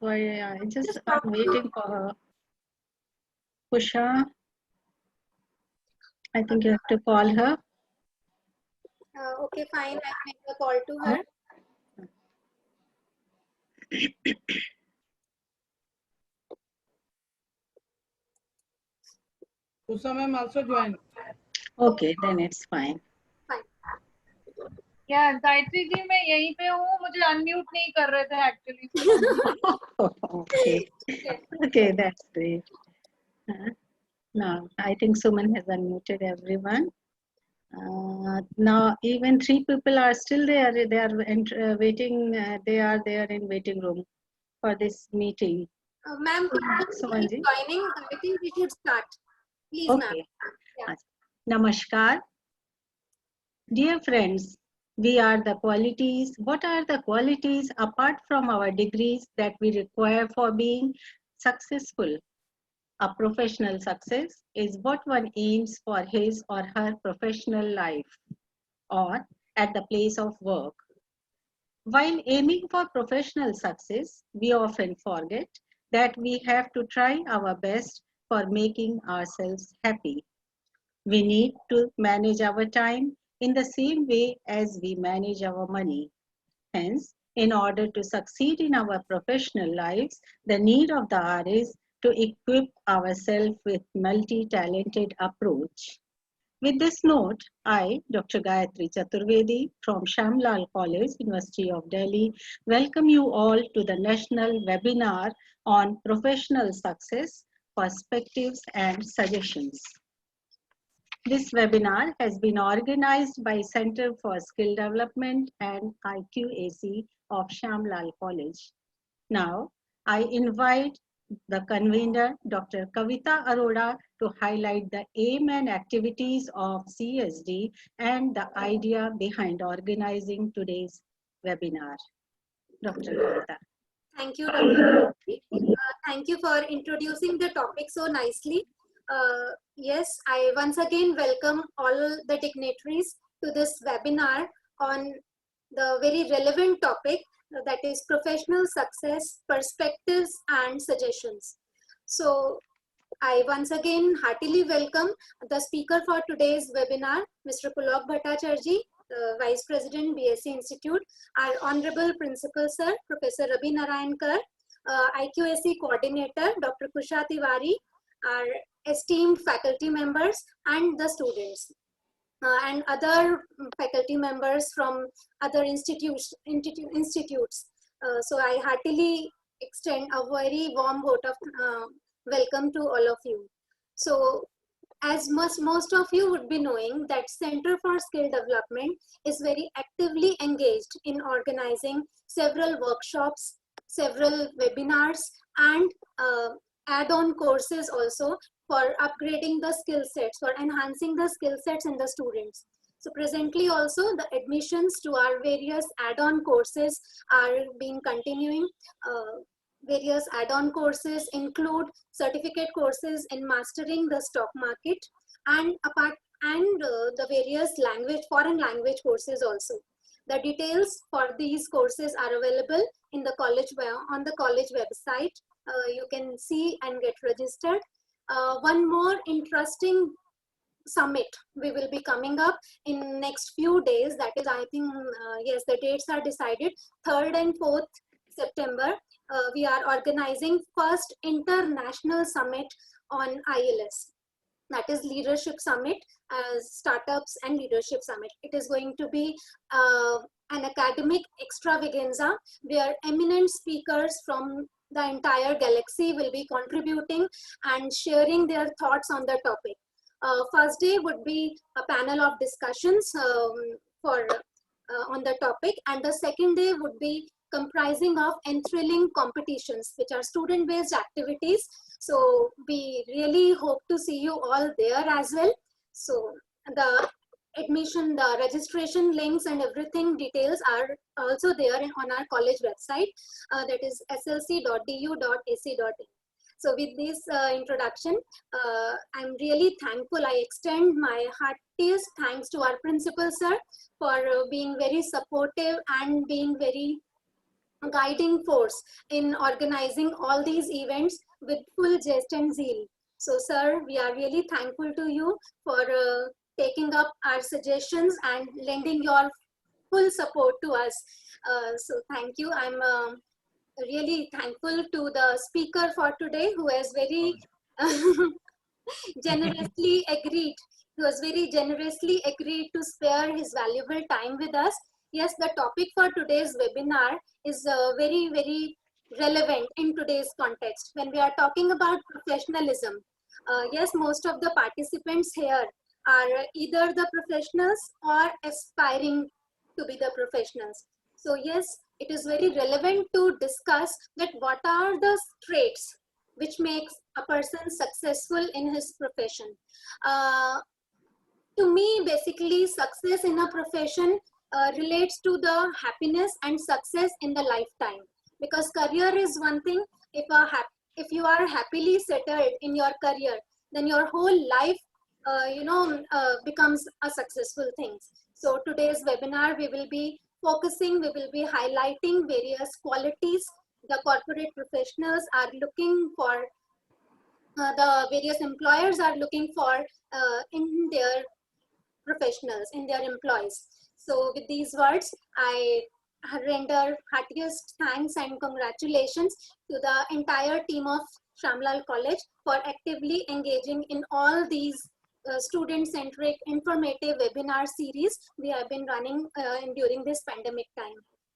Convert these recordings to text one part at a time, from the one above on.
So I'm waiting for her. Pusha, I think you have to call her. Okay, fine. I make a call to her. Usha ma'am also joined. Okay, then it's fine. Yeah, Gayatri ji मैं यहीं पे हूँ, मुझे unmute नहीं कर रहे थे actually. Okay. Okay, that's great. Now, I think Suman has unmuted everyone. Now, even 3 people are still there. They are waiting. They are there in waiting room for this meeting. Ma'am, Suman ji. joining. I think we should start. Please, Okay. Yeah. Namaskar. Dear friends, we are the qualities. What are the qualities apart from our degrees that we require for being successful? A professional success is what one aims for his or her professional life or at the place of work. While aiming for professional success, we often forget that we have to try our best for making ourselves happy. We need to manage our time in the same way as we manage our money. Hence, in order to succeed in our professional lives, the need of the hour is to equip ourselves with multi-talented approach. With this note, I, Dr. Gayatri Chaturvedi from Shamlal College, University of Delhi, welcome you all to the national webinar on professional success, perspectives and suggestions. This webinar has been organized by Center for Skill Development and IQAC of Shamlal College. Now, I invite the convener, Dr. Kavita Arora, to highlight the aim and activities of CSD and the idea behind organizing today's webinar. Dr. Kavita. Thank you, Dr. Thank you for introducing the topic so nicely. Yes, I once again welcome all the dignitaries to this webinar on the very relevant topic, that is professional success, perspectives and suggestions. So I once again heartily welcome the speaker for today's webinar, Mr. Pulok Bhattacharjee, Vice President, BSc Institute, our Honorable Principal Sir, Professor Rabi Narayankar, IQAC Coordinator, Dr. Kusha Tiwari, our esteemed faculty members and the students. And other faculty members from other institutes. So I heartily extend a very warm vote of welcome to all of you. So as most of you would be knowing that Center for Skill Development is very actively engaged in organizing several workshops, several webinars and add-on courses also for upgrading the skill sets, for enhancing the skill sets in the students. So presently also the admissions to our various add-on courses are being continuing. Various add-on courses include certificate courses in mastering the stock market and the various foreign language courses also. The details for these courses are available in the on the college website. You can see and get registered. One more interesting summit we will be coming up in next few days, that is I think yes, the dates are decided, 3rd and 4th September. We are organizing first international summit on ILS, that is Leadership Summit, Startups and Leadership Summit. It is going to be an academic extravaganza where eminent speakers from the entire galaxy will be contributing and sharing their thoughts on the topic. First day would be a panel of discussions on the topic, and the second day would be comprising of enthralling competitions, which are student-based activities. So we really hope to see you all there as well. So the admission, the registration links and everything details are also there on our college website, that is slc.du.ac.in. So with this introduction, I'm really thankful. I extend my heartiest thanks to our principal sir for being very supportive and being very guiding force in organizing all these events with full zest and zeal. So, sir, we are really thankful to you for taking up our suggestions and lending your full support to us. So, thank you. I'm really thankful to the speaker for today, who has very generously agreed. He was very generously agreed to spare his valuable time with us. Yes, the topic for today's webinar is very, very relevant in today's context. When we are talking about professionalism, yes, most of the participants here are either the professionals or aspiring to be the professionals. So yes, it is very relevant to discuss that what are the traits which makes a person successful in his profession. To me, basically, success in a profession relates to the happiness and success in the lifetime. Because career is one thing. If you are happily settled in your career, then your whole life, becomes a successful thing. So today's webinar, we will be highlighting various qualities the corporate professionals are looking for, the various employers are looking for in their professionals, in their employees. So with these words, I render heartiest thanks and congratulations to the entire team of Shamlal College for actively engaging in all these student-centric informative webinar series we have been running during this pandemic time.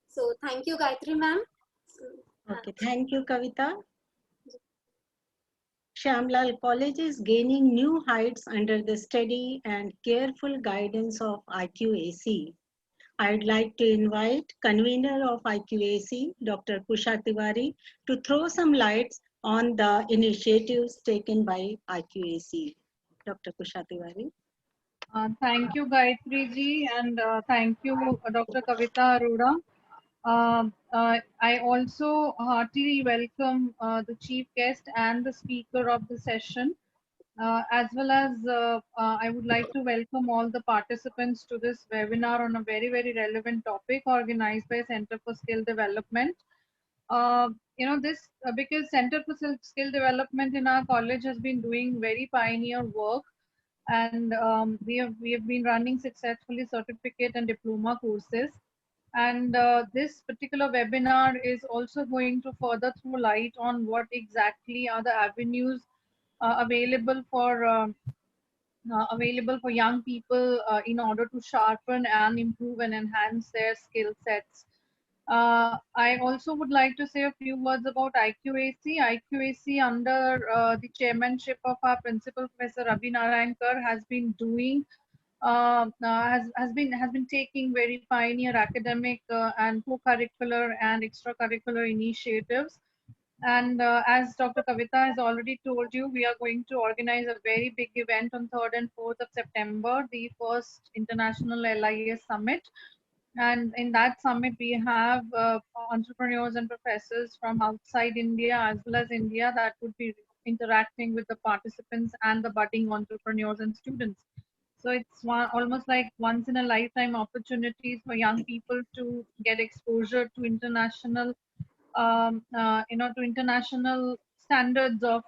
So thank you, Gayatri ma'am. Okay, thank you, Kavita. Shamlal College is gaining new heights under the steady and careful guidance of IQAC. I'd like to invite convener of IQAC, Dr. Kusha Tiwari, to throw some lights on the initiatives taken by IQAC. Dr. Kusha Tiwari. Thank you, Gayatri ji, and thank you, Dr. Kavita Arora. I also heartily welcome the chief guest and the speaker of the session, as well as I would like to welcome all the participants to this webinar on a very, very relevant topic organized by Center for Skill Development. This because Center for Skill Development in our college has been doing very pioneer work, and we have been running successfully certificate and diploma courses. And this particular webinar is also going to further throw light on what exactly are the avenues available for young people in order to sharpen and improve and enhance their skill sets. I also would like to say a few words about IQAC. IQAC, under the chairmanship of our principal, Professor Ravi Narayankar, has been doing has been taking very pioneer academic and co-curricular and extracurricular initiatives. And as Dr. Kavita has already told you, we are going to organize a very big event on 3rd and 4th of September, the first International LIS Summit. And in that summit, we have entrepreneurs and professors from outside India as well as India that would be interacting with the participants and the budding entrepreneurs and students. So it's almost like once in a lifetime opportunities for young people to get exposure to international, to international standards of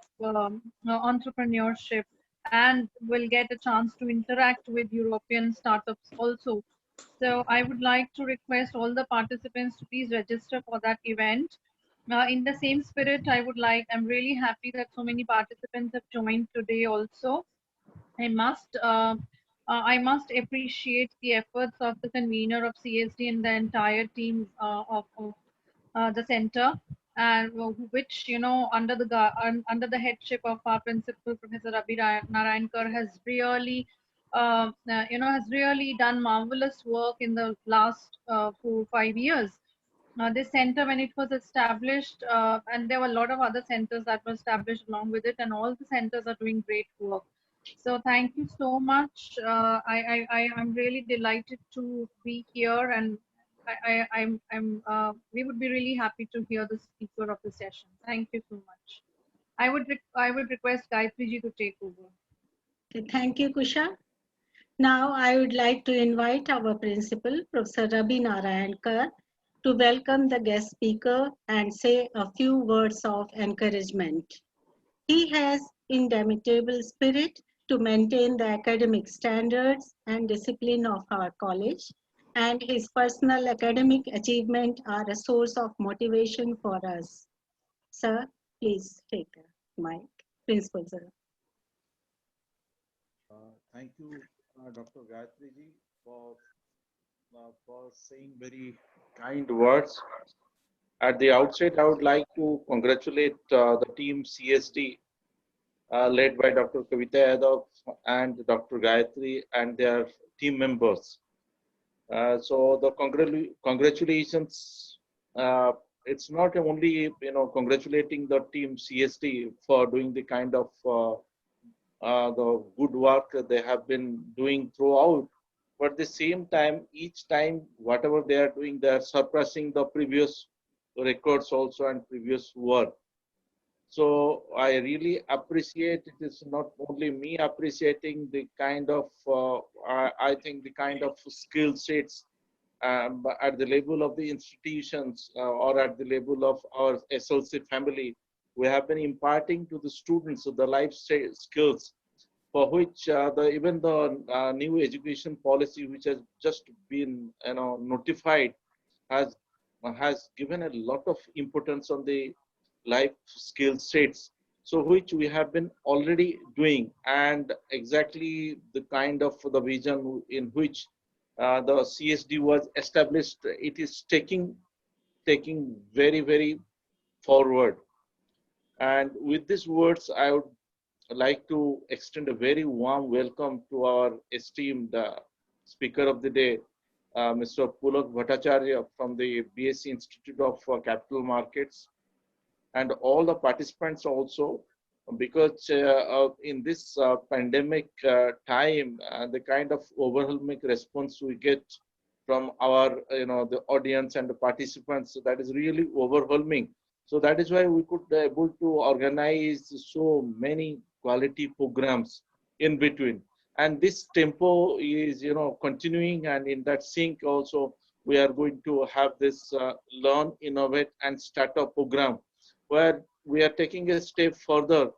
entrepreneurship, and will get a chance to interact with European startups also. So I would like to request all the participants to please register for that event. In the same spirit, I'm really happy that so many participants have joined today also. I must appreciate the efforts of the convener of CSD and the entire team of the center, and which, under the headship of our principal, Professor Ravi Narayankar, has really has really done marvelous work in the last 4-5 years. This center, when it was established, and there were a lot of other centers that were established along with it, and all the centers are doing great work. So thank you so much. I'm really delighted to be here, and we would be really happy to hear the speaker of the session. Thank you so much. I would request Gayatri ji to take over. Okay, thank you, Kusha. Now I would like to invite our principal, Professor Ravi Narayankar, to welcome the guest speaker and say a few words of encouragement. He has indomitable spirit to maintain the academic standards and discipline of our college, and his personal academic achievement are a source of motivation for us. Sir, please take the mic. Principal, sir. Thank you, Dr. Gayatri ji, for saying very kind words. At the outset, I would like to congratulate the team CSD led by Dr. Kavita Yadav and Dr. Gayatri and their team members. So the congratulations. It's not only congratulating the team CSD for doing the kind of the good work they have been doing throughout, but at the same time, each time whatever they are doing, they are surpassing the previous records also and previous work. So I really appreciate, it is not only me appreciating the kind of, I think the kind of skill sets at the level of the institutions or at the level of our SLC family, we have been imparting to the students the life skills for which even the new education policy which has just been notified has given a lot of importance on the life skill sets, so which we have been already doing, and exactly the kind of the vision in which the CSD was established, it is taking very, very forward. And with these words, I would like to extend a very warm welcome to our esteemed speaker of the day, Mr. Pulak Bhattacharya from the BSc Institute of Capital Markets, and all the participants also, because in this pandemic time, the kind of overwhelming response we get from our, the audience and the participants, that is really overwhelming. So that is why we could able to organize so many quality programs in between. And this tempo is, continuing, and in that sync also, we are going to have this Learn, Innovate and Startup program, where we are taking a step further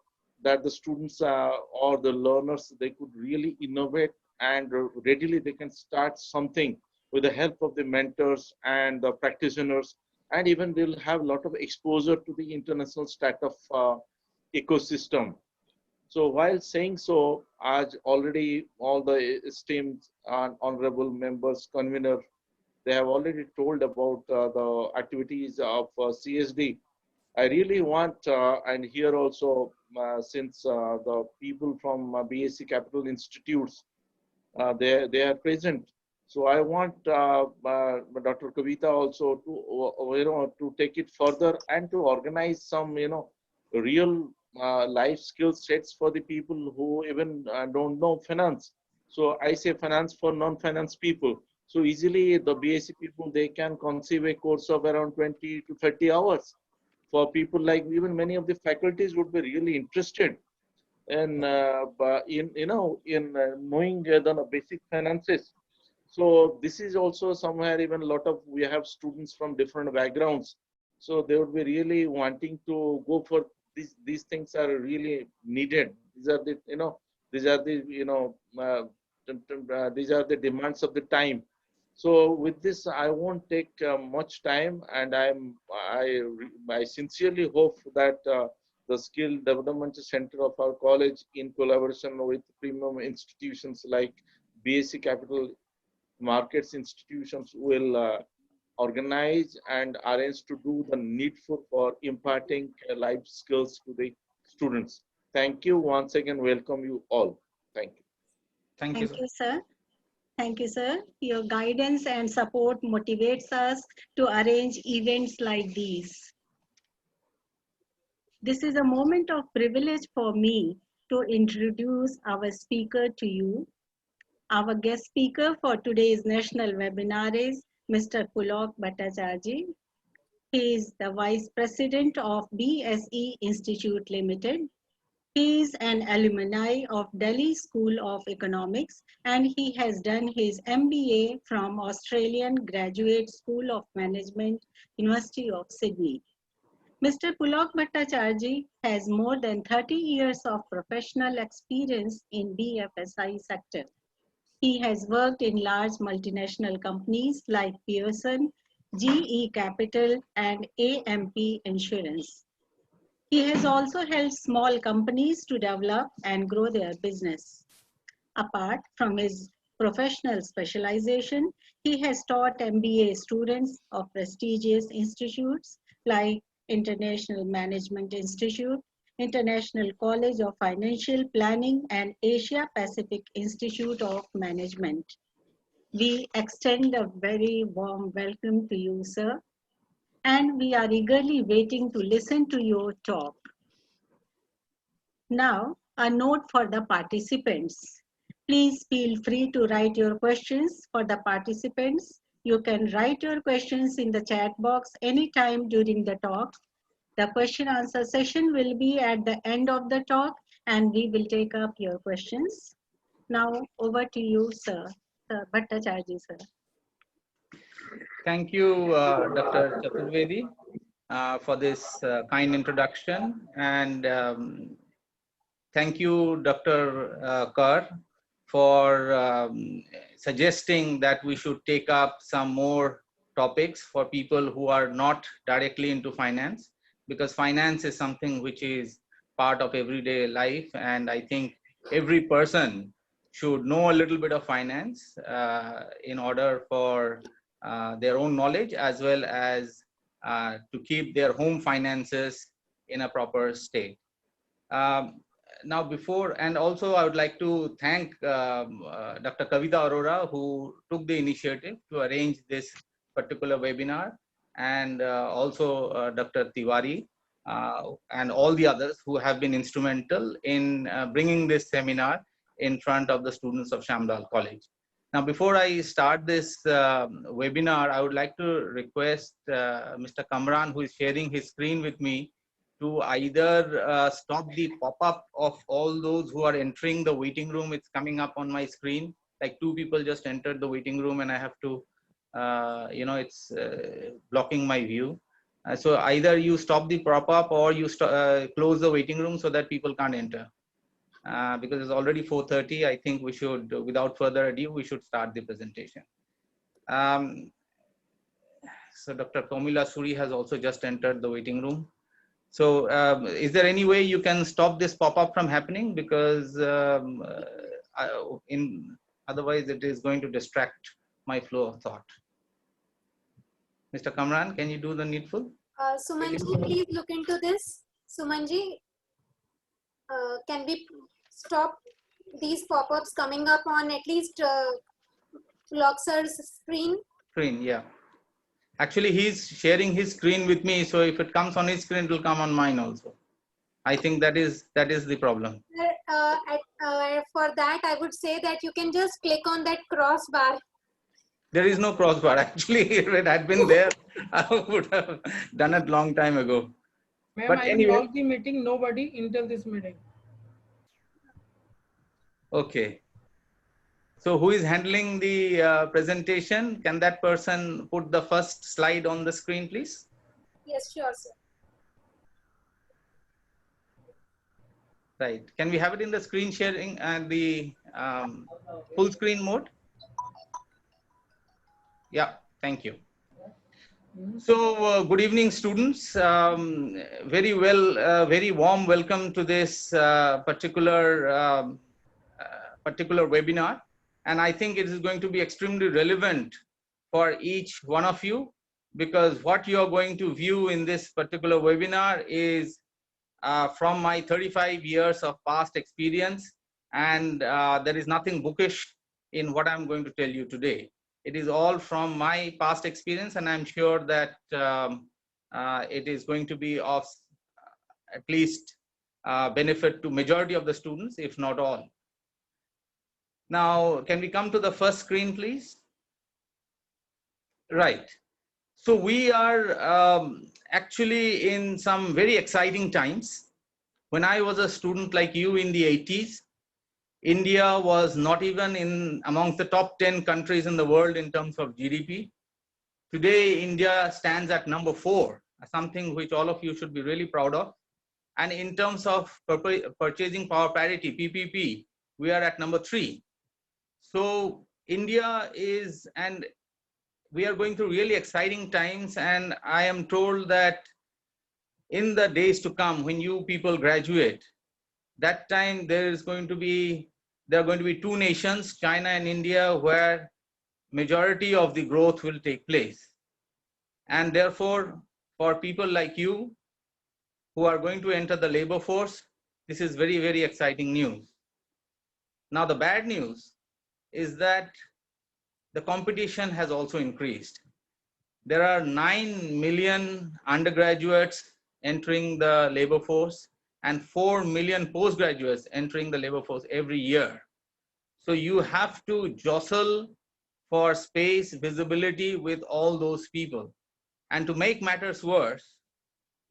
that the students or the learners, they could really innovate and readily they can start something with the help of the mentors and the practitioners, and even they'll have a lot of exposure to the international startup ecosystem. So while saying so, as already all the esteemed and honorable members, convener, they have already told about the activities of CSD. I really want, and here also, since the people from BSc Capital Institutes, they are present. So I want Dr. Kavita also to, to take it further and to organize some, real life skill sets for the people who even don't know finance. So I say finance for non-finance people. So easily the BSc people, they can conceive a course of around 20 to 30 hours. For people like even many of the faculties would be really interested in knowing the basic finances. So this is also somewhere even a lot of, we have students from different backgrounds, so they would be really wanting to go for these things are really needed. These are the these are the these are the demands of the time. So with this, I won't take much time, and I sincerely hope that the Skill Development Center of our college, in collaboration with premium institutions like BSc Capital Markets institutions, will organize and arrange to do the needful for imparting life skills to the students. Thank you once again. Welcome you all. Thank you. Thank you, Thank sir. you, sir. Thank you, sir. Your guidance and support motivates us to arrange events like these. This is a moment of privilege for me to introduce our speaker to you. Our guest speaker for today's national webinar is Mr. Pulak Bhattacharya. He is the Vice President of BSE Institute Limited. He is an alumni of Delhi School of Economics and he has done his MBA from Australian Graduate School of Management, University of Sydney. Mr. Pulok Bhattacharjee has more than 30 years of professional experience in BFSI sector. He has worked in large multinational companies like Pearson, GE Capital, and AMP Insurance. He has also helped small companies to develop and grow their business. Apart from his professional specialization, he has taught MBA students of prestigious institutes like International Management Institute, International College of Financial Planning, and Asia Pacific Institute of Management. We extend a very warm welcome to you, sir, and we are eagerly waiting to listen to your talk. Now, a note for the participants. Please feel free to write your questions for the participants. You can write your questions in the chat box anytime during the talk. The question answer session will be at the end of the talk and we will take up your questions. Now, over to you, sir. Sir Bhattacharjee, sir. Thank you, Dr. Chaturvedi, for this kind introduction. And thank you, Dr. Kar, for suggesting that we should take up some more topics for people who are not directly into finance, because finance is something which is part of everyday life. And I think every person should know a little bit of finance in order for their own knowledge, as well as to keep their home finances in a proper state. Now before, and also I would like to thank Dr. Kavita Arora, who took the initiative to arrange this particular webinar, and also Dr. Tiwari and all the others who have been instrumental in bringing this seminar in front of the students of Shamdal College. Now, before I start this webinar, I would like to request Mr. Kamran, who is sharing his screen with me, to either stop the pop-up of all those who are entering the waiting room. It's coming up on my screen. Like 2 people just entered the waiting room and I have to, it's blocking my view. So either you stop the pop-up or you close the waiting room so that people can't enter. Because it's already 4:30, I think we should, without further ado, we should start the presentation. So Dr. Komila Suri has also just entered the waiting room. So is there any way you can stop this pop-up from happening? Because otherwise it is going to distract my flow of thought. Mr. Kamran, can you do the needful? Sumanji, please look into this. Sumanji, can we stop these pop-ups coming up on at least Pulok sir's screen? Screen, yeah. Actually, he's sharing his screen with me, so if it comes on his screen, it will come on mine also. I think that is the problem. For that, I would say that you can just click on that crossbar. There is no crossbar. Actually, if it had been there, I would have done it long time ago. Ma'am, I logged the meeting, nobody until this meeting. Okay. So who is handling the presentation? Can that person put the first slide on the screen, please? Yes, sure, sir. Right. Can we have it in the screen sharing and the full screen mode? Yeah, thank you. So good evening, students. Very warm welcome to this particular webinar. And I think it is going to be extremely relevant for each one of you, because what you are going to view in this particular webinar is from my 35 years of past experience, and there is nothing bookish in what I'm going to tell you today. It is all from my past experience, and I'm sure that it is going to be of at least benefit to majority of the students, if not all. Now, can we come to the first screen, please? Right. So we are actually in some very exciting times. When I was a student like you in the 80s, India was not even in amongst the top 10 countries in the world in terms of GDP. Today, India stands at number 4, something which all of you should be really proud of. And in terms of purchasing power parity, PPP, we are at number 3. So India is, and we are going through really exciting times. And I am told that in the days to come, when you people graduate, that time there are going to be 2 nations, China and India, where majority of the growth will take place. And therefore, for people like you who are going to enter the labor force, this is very, very exciting news. Now, the bad news is that the competition has also increased. There are 9 million undergraduates entering the labor force and 4 million postgraduates entering the labor force every year. So you have to jostle for space, visibility with all those people. And to make matters worse,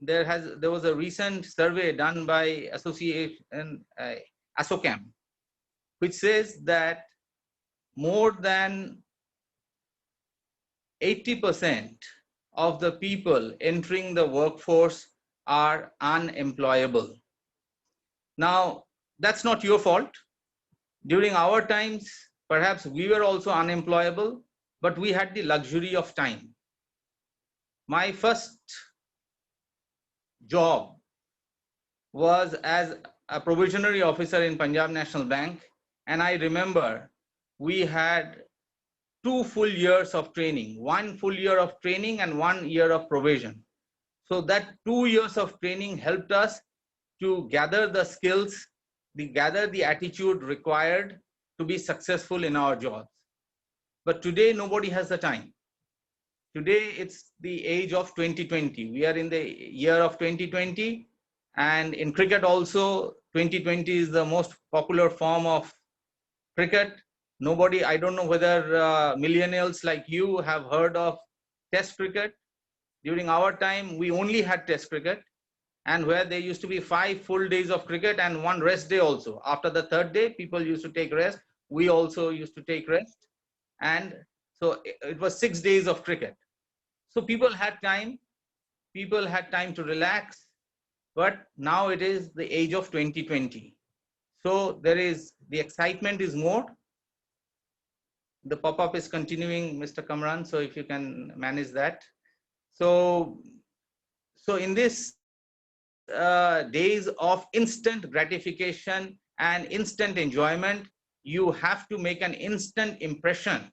there was a recent survey done by association ASSOCHAM, which says that more than 80% of the people entering the workforce are unemployable. Now, that's not your fault. During our times, perhaps we were also unemployable, but we had the luxury of time. My first job was as a probationary officer in Punjab National Bank, and I remember we had 2 full years of training, 1 full year of training and 1 year of probation. So that 2 years of training helped us to gather the skills, gather the attitude required to be successful in our jobs. But today, nobody has the time. Today, it's the age of 2020. We are in the year of 2020. And in cricket also, 2020 is the most popular form of cricket. Nobody, I don't know whether millennials like you have heard of Test cricket. During our time, we only had Test cricket, and where there used to be 5 full days of cricket and 1 rest day also. After the 3rd day, people used to take rest. We also used to take rest. And so it was 6 days of cricket. So people had time to relax, but now it is the age of 2020. So the excitement is more. The pop-up is continuing, Mr. Kamran, so if you can manage that. So in this days of instant gratification and instant enjoyment, you have to make an instant impression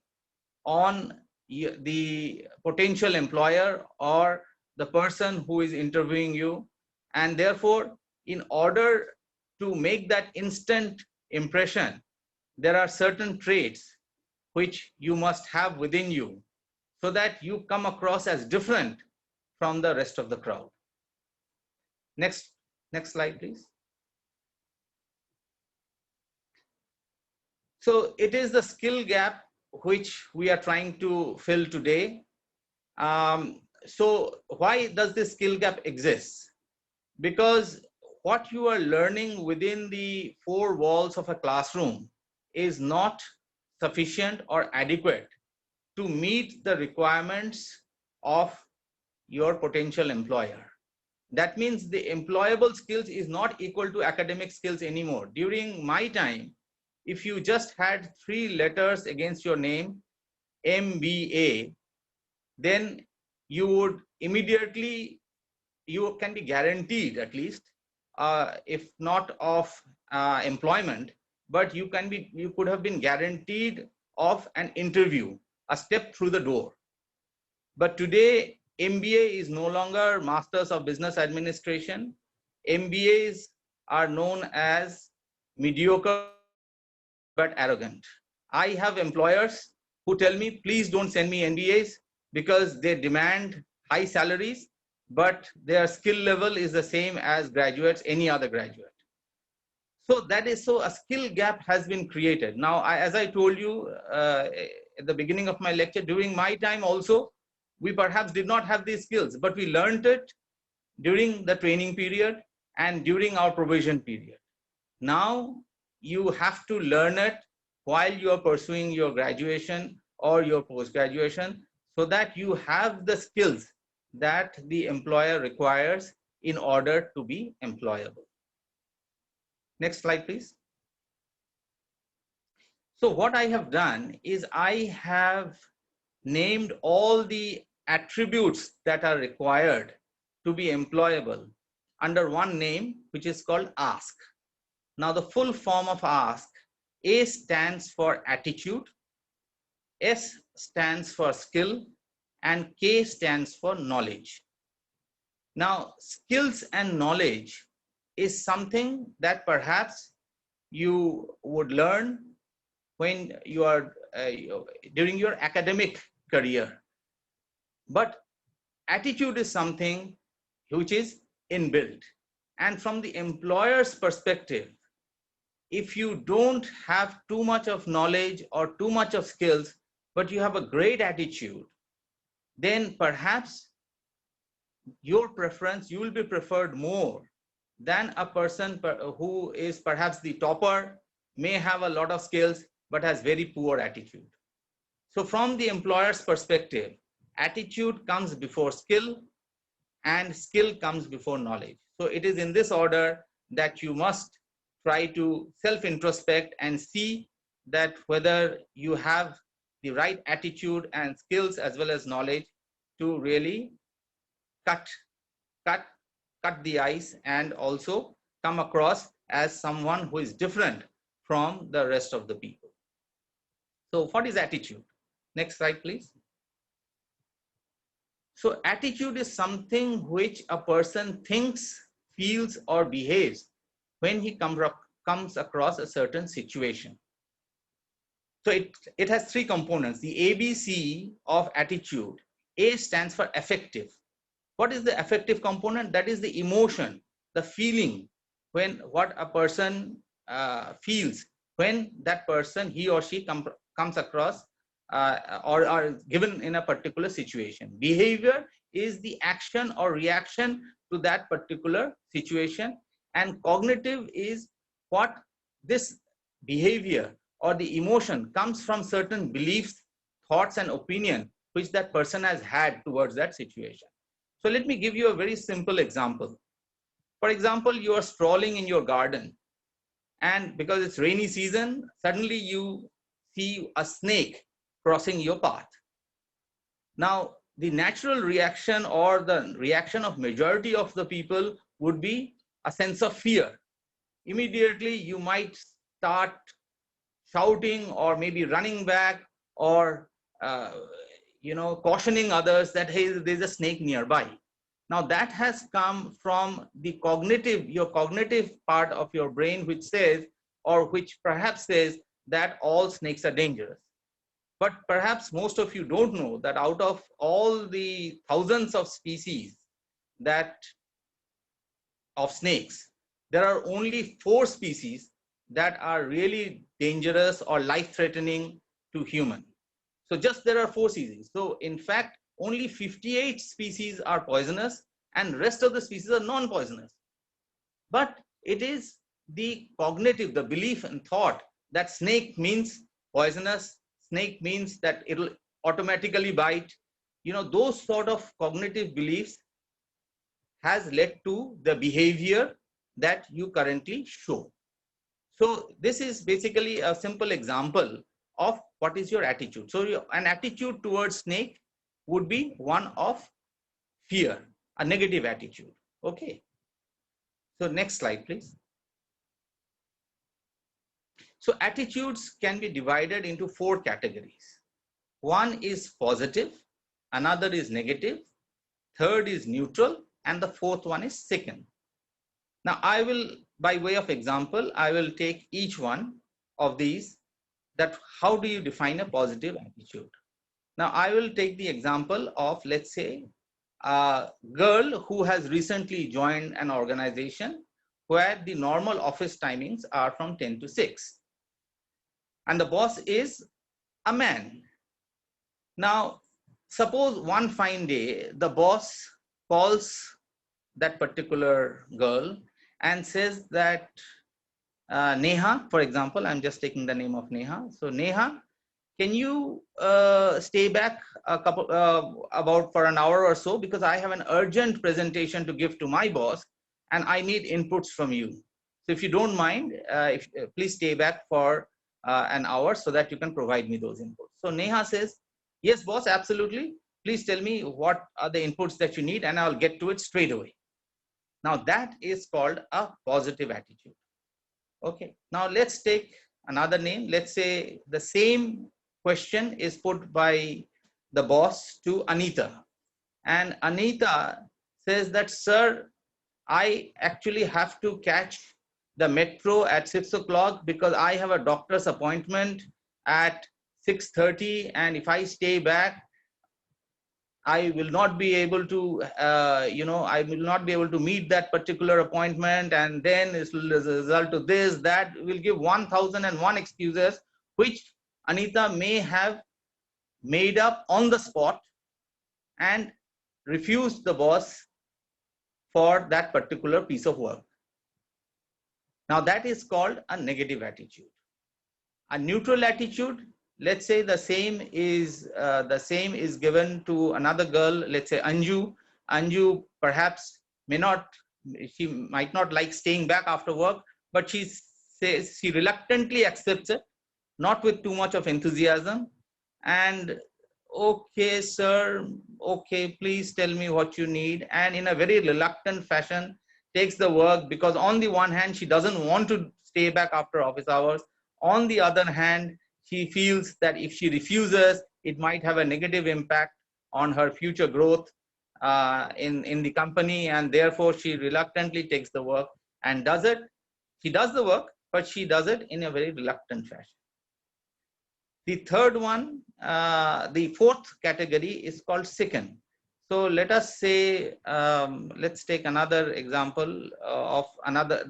on the potential employer or the person who is interviewing you. And therefore, in order to make that instant impression, there are certain traits which you must have within you so that you come across as different from the rest of the crowd. Next slide, please. So it is the skill gap which we are trying to fill today. So why does this skill gap exist? Because what you are learning within the 4 walls of a classroom is not sufficient or adequate to meet the requirements of your potential employer. That means the employable skills is not equal to academic skills anymore. During my time, if you just had 3 letters against your name, MBA, then you would immediately, you can be guaranteed at least, if not of employment, but you could have been guaranteed of an interview, a step through the door. But today, MBA is no longer Masters of Business Administration. MBAs are known as mediocre but arrogant. I have employers who tell me, please don't send me MBAs because they demand high salaries, but their skill level is the same as graduates, any other graduate. So a skill gap has been created. Now, as I told you at the beginning of my lecture, during my time also, we perhaps did not have these skills, but we learned it during the training period. and during our probation period. Now you have to learn it while you are pursuing your graduation or your post-graduation, so that you have the skills that the employer requires in order to be employable. Next slide, please. So what I have done is I have named all the attributes that are required to be employable under one name, which is called ASK. Now the full form of ASK: A stands for attitude, S stands for skill, and K stands for knowledge. Now, skills and knowledge is something that perhaps you would learn when you are during your academic career. But attitude is something which is inbuilt. And from the employer's perspective, if you don't have too much of knowledge or too much of skills, but you have a great attitude, then perhaps your preference, you will be preferred more than a person who is perhaps the topper, may have a lot of skills, but has very poor attitude. So from the employer's perspective, attitude comes before skill and skill comes before knowledge. So it is in this order that you must try to self-introspect and see that whether you have the right attitude and skills as well as knowledge to really cut the ice and also come across as someone who is different from the rest of the people. So what is attitude? Next slide, please. So attitude is something which a person thinks, feels, or behaves when he comes across a certain situation. So it has three components. The ABC of attitude. A stands for affective. What is the affective component? That is the emotion, the feeling, when what a person feels when that person, he or she comes across or are given in a particular situation. Behavior is the action or reaction to that particular situation, and cognitive is what this behavior or the emotion comes from certain beliefs, thoughts, and opinion which that person has had towards that situation. So let me give you a very simple example. For example, you are strolling in your garden, and because it's rainy season, suddenly you see a snake crossing your path. Now, the natural reaction or the reaction of majority of the people would be a sense of fear. Immediately, you might start shouting or maybe running back or cautioning others that, hey, there's a snake nearby. Now that has come from the your cognitive part of your brain, which says, or which perhaps says, that all snakes are dangerous. But perhaps most of you don't know that out of all the thousands of species of snakes, there are only 4 species that are really dangerous or life-threatening to human. So just there are 4 species. So in fact, only 58 species are poisonous and rest of the species are non-poisonous. But it is the cognitive, the belief and thought that snake means poisonous, snake means that it'll automatically bite. Those sort of cognitive beliefs has led to the behavior that you currently show. So this is basically a simple example of what is your attitude. So an attitude towards snake would be one of fear, a negative attitude. Okay. So next slide, please. So attitudes can be divided into 4 categories. One is positive, another is negative, third is neutral, and the fourth one is second. Now I will, by way of example, I will take each one of these, that how do you define a positive attitude. Now I will take the example of, let's say, a girl who has recently joined an organization where the normal office timings are from 10 to 6. And the boss is a man. Now, suppose one fine day, the boss calls that particular girl and says that Neha, for example, I'm just taking the name of Neha. So Neha, can you stay back a couple about for an hour or so, because I have an urgent presentation to give to my boss and I need inputs from you. So if you don't mind, please stay back for an hour so that you can provide me those inputs. So Neha says, yes, boss, absolutely. Please tell me what are the inputs that you need and I'll get to it straight away. Now that is called a positive attitude. Okay, now let's take another name. Let's say the same question is put by the boss to Anita. And Anita says that, sir, I actually have to catch the metro at 6 o'clock because I have a doctor's appointment at 6:30. And if I stay back, I will not be able to, I will not be able to meet that particular appointment. And then it will result to this, that will give 1001 excuses, which Anita may have made up on the spot and refused the boss for that particular piece of work. Now that is called a negative attitude. A neutral attitude, let's say the same is given to another girl, let's say Anju. Anju perhaps she might not like staying back after work, but she says she reluctantly accepts it, not with too much of enthusiasm. And okay, sir, okay, please tell me what you need. And in a very reluctant fashion, takes the work, because on the one hand, she doesn't want to stay back after office hours. On the other hand, she feels that if she refuses, it might have a negative impact on her future growth in the company, and therefore she reluctantly takes the work and does it. She does the work, but she does it in a very reluctant fashion. The third one, the fourth category is called second. So let us say, let's take another example of another.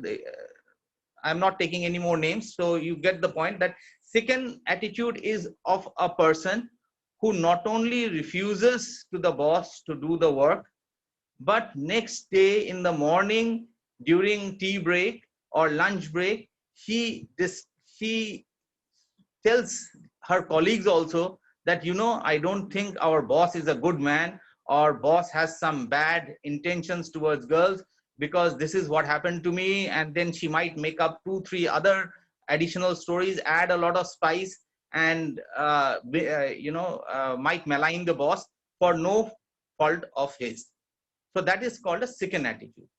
I'm not taking any more names, so you get the point that second attitude is of a person who not only refuses to the boss to do the work, but next day in the morning during tea break or lunch break, she tells her colleagues also that, I don't think our boss is a good man, or boss has some bad intentions towards girls, because this is what happened to me. And then she might make up 2-3 other additional stories, add a lot of spice, and might malign the boss for no fault of his. So that is called a second attitude.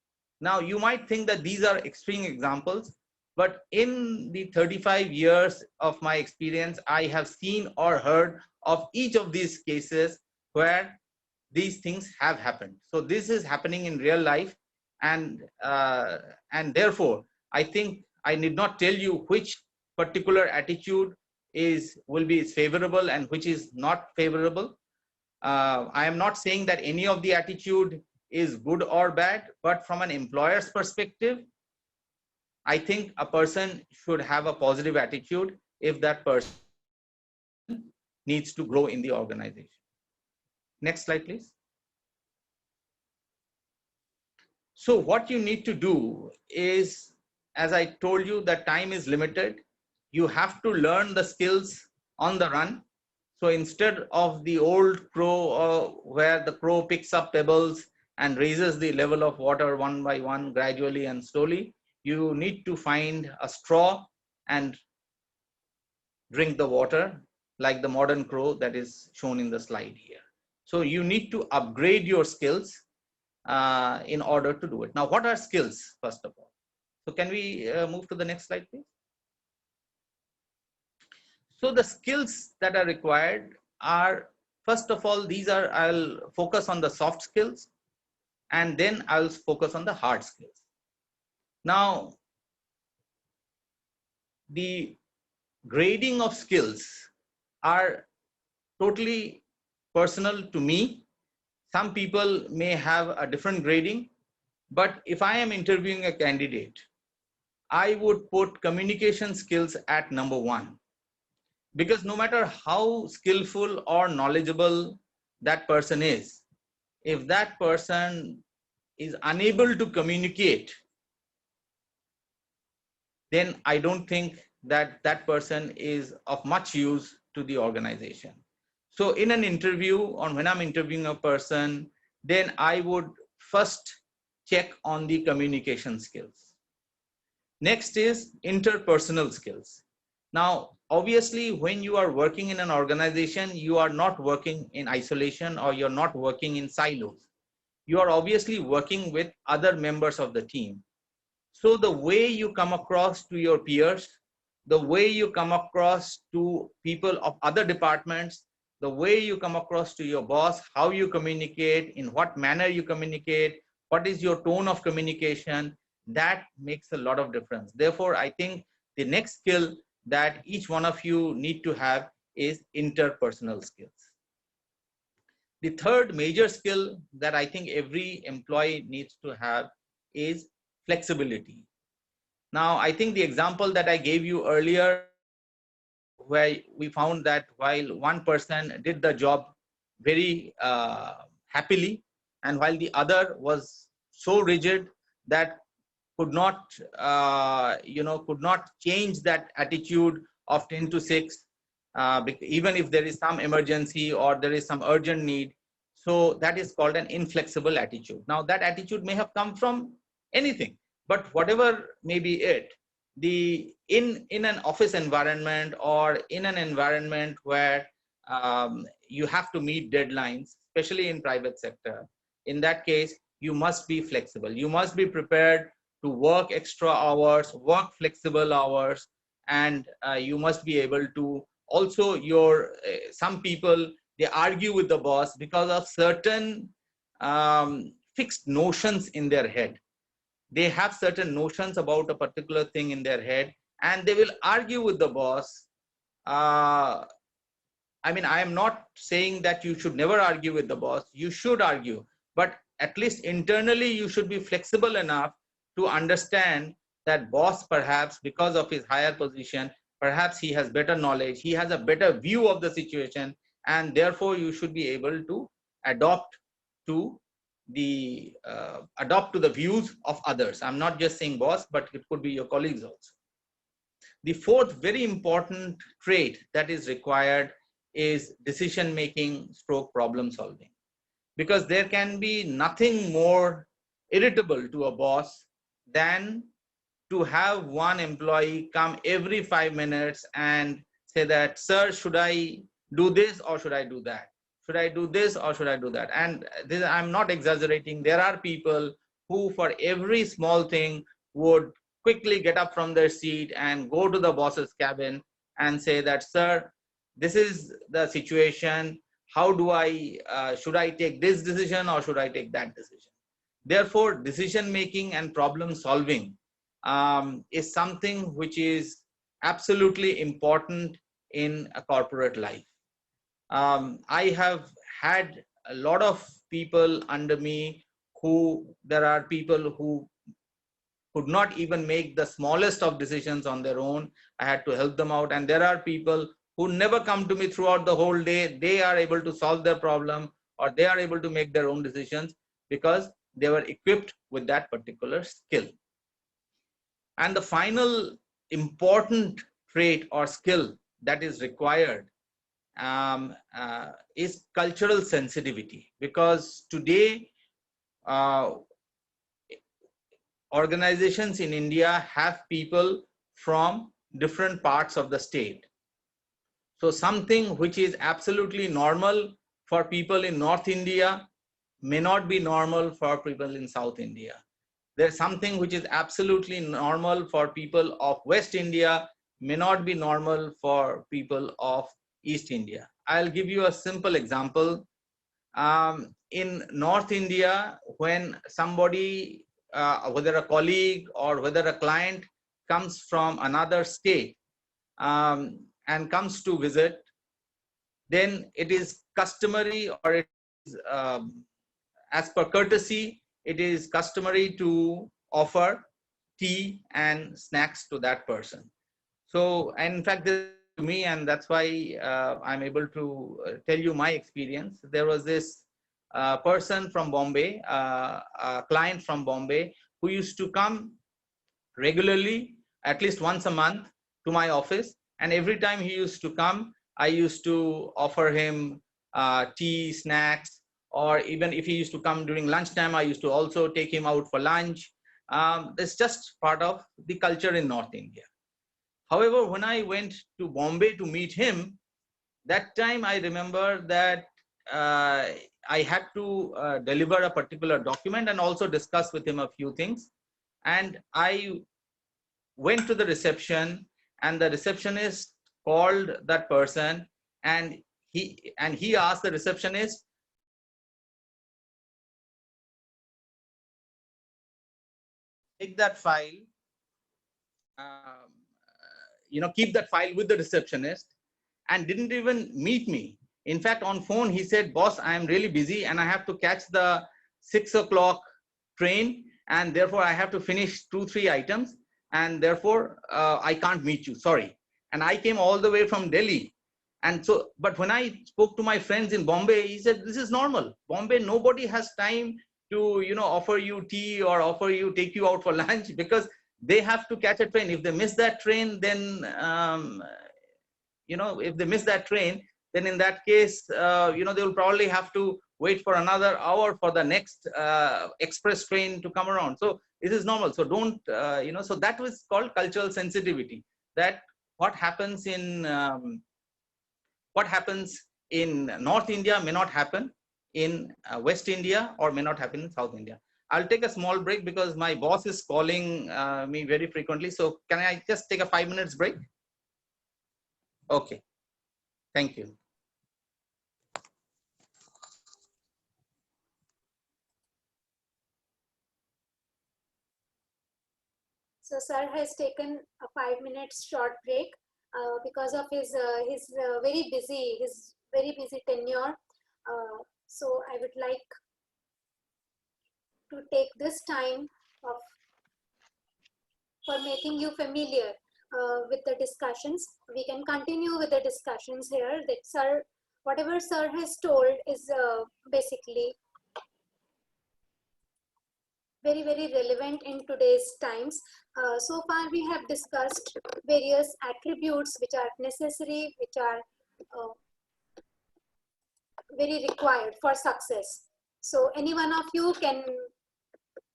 Now you might think that these are extreme examples, but in the 35 years of my experience, I have seen or heard of each of these cases where these things have happened. So this is happening in real life, and therefore I think I need not tell you which particular attitude will be favorable and which is not favorable. I am not saying that any of the attitude is good or bad, but from an employer's perspective, I think a person should have a positive attitude if that person needs to grow in the organization. Next slide, please. So what you need to do is, as I told you, that time is limited. You have to learn the skills on the run. So instead of the old crow, where the crow picks up pebbles and raises the level of water one by one, gradually and slowly, you need to find a straw and drink the water like the modern crow that is shown in the slide here. So you need to upgrade your skills in order to do it. Now, what are skills, first of all? So can we move to the next slide, please? So the skills that are required are, first of all, I'll focus on the soft skills, and then I'll focus on the hard skills. Now, the grading of skills are totally personal to me. Some people may have a different grading, but if I am interviewing a candidate, I would put communication skills at number 1. Because no matter how skillful or knowledgeable that person is, if that person is unable to communicate, then I don't think that that person is of much use to the organization. So in an interview, or when I'm interviewing a person, then I would first check on the communication skills. Next is interpersonal skills. Now, obviously, when you are working in an organization, you are not working in isolation, or you're not working in silos. You are obviously working with other members of the team. So the way you come across to your peers, the way you come across to people of other departments, the way you come across to your boss, how you communicate, in what manner you communicate, what is your tone of communication, that makes a lot of difference. Therefore, I think the next skill that each one of you need to have is interpersonal skills. The third major skill that I think every employee needs to have is flexibility. Now, I think the example that I gave you earlier, where we found that while one person did the job very happily, and while the other was so rigid that could not, could not change that attitude of 10 to 6, even if there is some emergency or there is some urgent need. So that is called an inflexible attitude. Now, that attitude may have come from anything, but whatever may be it, in an office environment, or in an environment where you have to meet deadlines, especially in private sector, in that case, you must be flexible. You must be prepared to work extra hours, work flexible hours, and you must be able to also some people, they argue with the boss because of certain fixed notions in their head. They have certain notions about a particular thing in their head, and they will argue with the boss. I mean, I am not saying that you should never argue with the boss. You should argue, but at least internally, you should be flexible enough to understand that boss, perhaps because of his higher position, perhaps he has better knowledge, he has a better view of the situation, and therefore you should be able to adopt to the views of others. I'm not just saying boss, but it could be your colleagues also. The fourth very important trait that is required is decision making stroke problem solving, because there can be nothing more irritable to a boss than to have one employee come every 5 minutes and say that, sir, should I do this or should I do that? Should I do this or should I do that? And this, I'm not exaggerating. There are people who, for every small thing, would quickly get up from their seat and go to the boss's cabin and say that, sir, this is the situation. How do I, should I take this decision or should I take that decision? Therefore, decision making and problem solving is something which is absolutely important in a corporate life. I have had a lot of people under me there are people who could not even make the smallest of decisions on their own. I had to help them out. And there are people who never come to me throughout the whole day. They are able to solve their problem, or they are able to make their own decisions because they were equipped with that particular skill. And the final important trait or skill that is required is cultural sensitivity, because today organizations in India have people from different parts of the state. So something which is absolutely normal for people in North India may not be normal for people in South India. There's something which is absolutely normal for people of West India may not be normal for people of East India. I'll give you a simple example. In North India, when somebody, whether a colleague or whether a client comes from another state and comes to visit, then it is customary, or it is, as per courtesy, it is customary to offer tea and snacks to that person. So, and in fact, this to me, and that's why I'm able to tell you my experience. There was this person from Bombay, a client from Bombay, who used to come regularly at least once a month to my office. And every time he used to come, I used to offer him tea, snacks, or even if he used to come during lunchtime, I used to also take him out for lunch. It's just part of the culture in North India. However, when I went to Bombay to meet him, that time I remember that I had to deliver a particular document and also discuss with him a few things. And I went to the reception, and the receptionist called that person, and he asked the receptionist, take that file, keep that file with the receptionist, and didn't even meet me. In fact, on phone, he said, boss, I am really busy and I have to catch the 6 o'clock train, and therefore I have to finish 2-3 items, and therefore I can't meet you, sorry. And I came all the way from Delhi. And so, but when I spoke to my friends in Bombay, he said, this is normal. Bombay, nobody has time to, offer you tea or take you out for lunch, because they have to catch a train. If they miss that train, then, if they miss that train, then in that case, they will probably have to wait for another hour for the next express train to come around. So this is normal. So don't, so that was called cultural sensitivity, that what happens in North India may not happen in West India, or may not happen in South India. I'll take a small break because my boss is calling me very frequently. So can I just take a 5 minutes break? Okay. Thank you. So sir has taken a 5 minutes short break because of his very busy tenure. So I would like to take this time for making you familiar with the discussions. We can continue with the discussions here. That sir, whatever sir has told is basically very, very relevant in today's times. So far, we have discussed various attributes which are necessary, which are very required for success. So any one of you can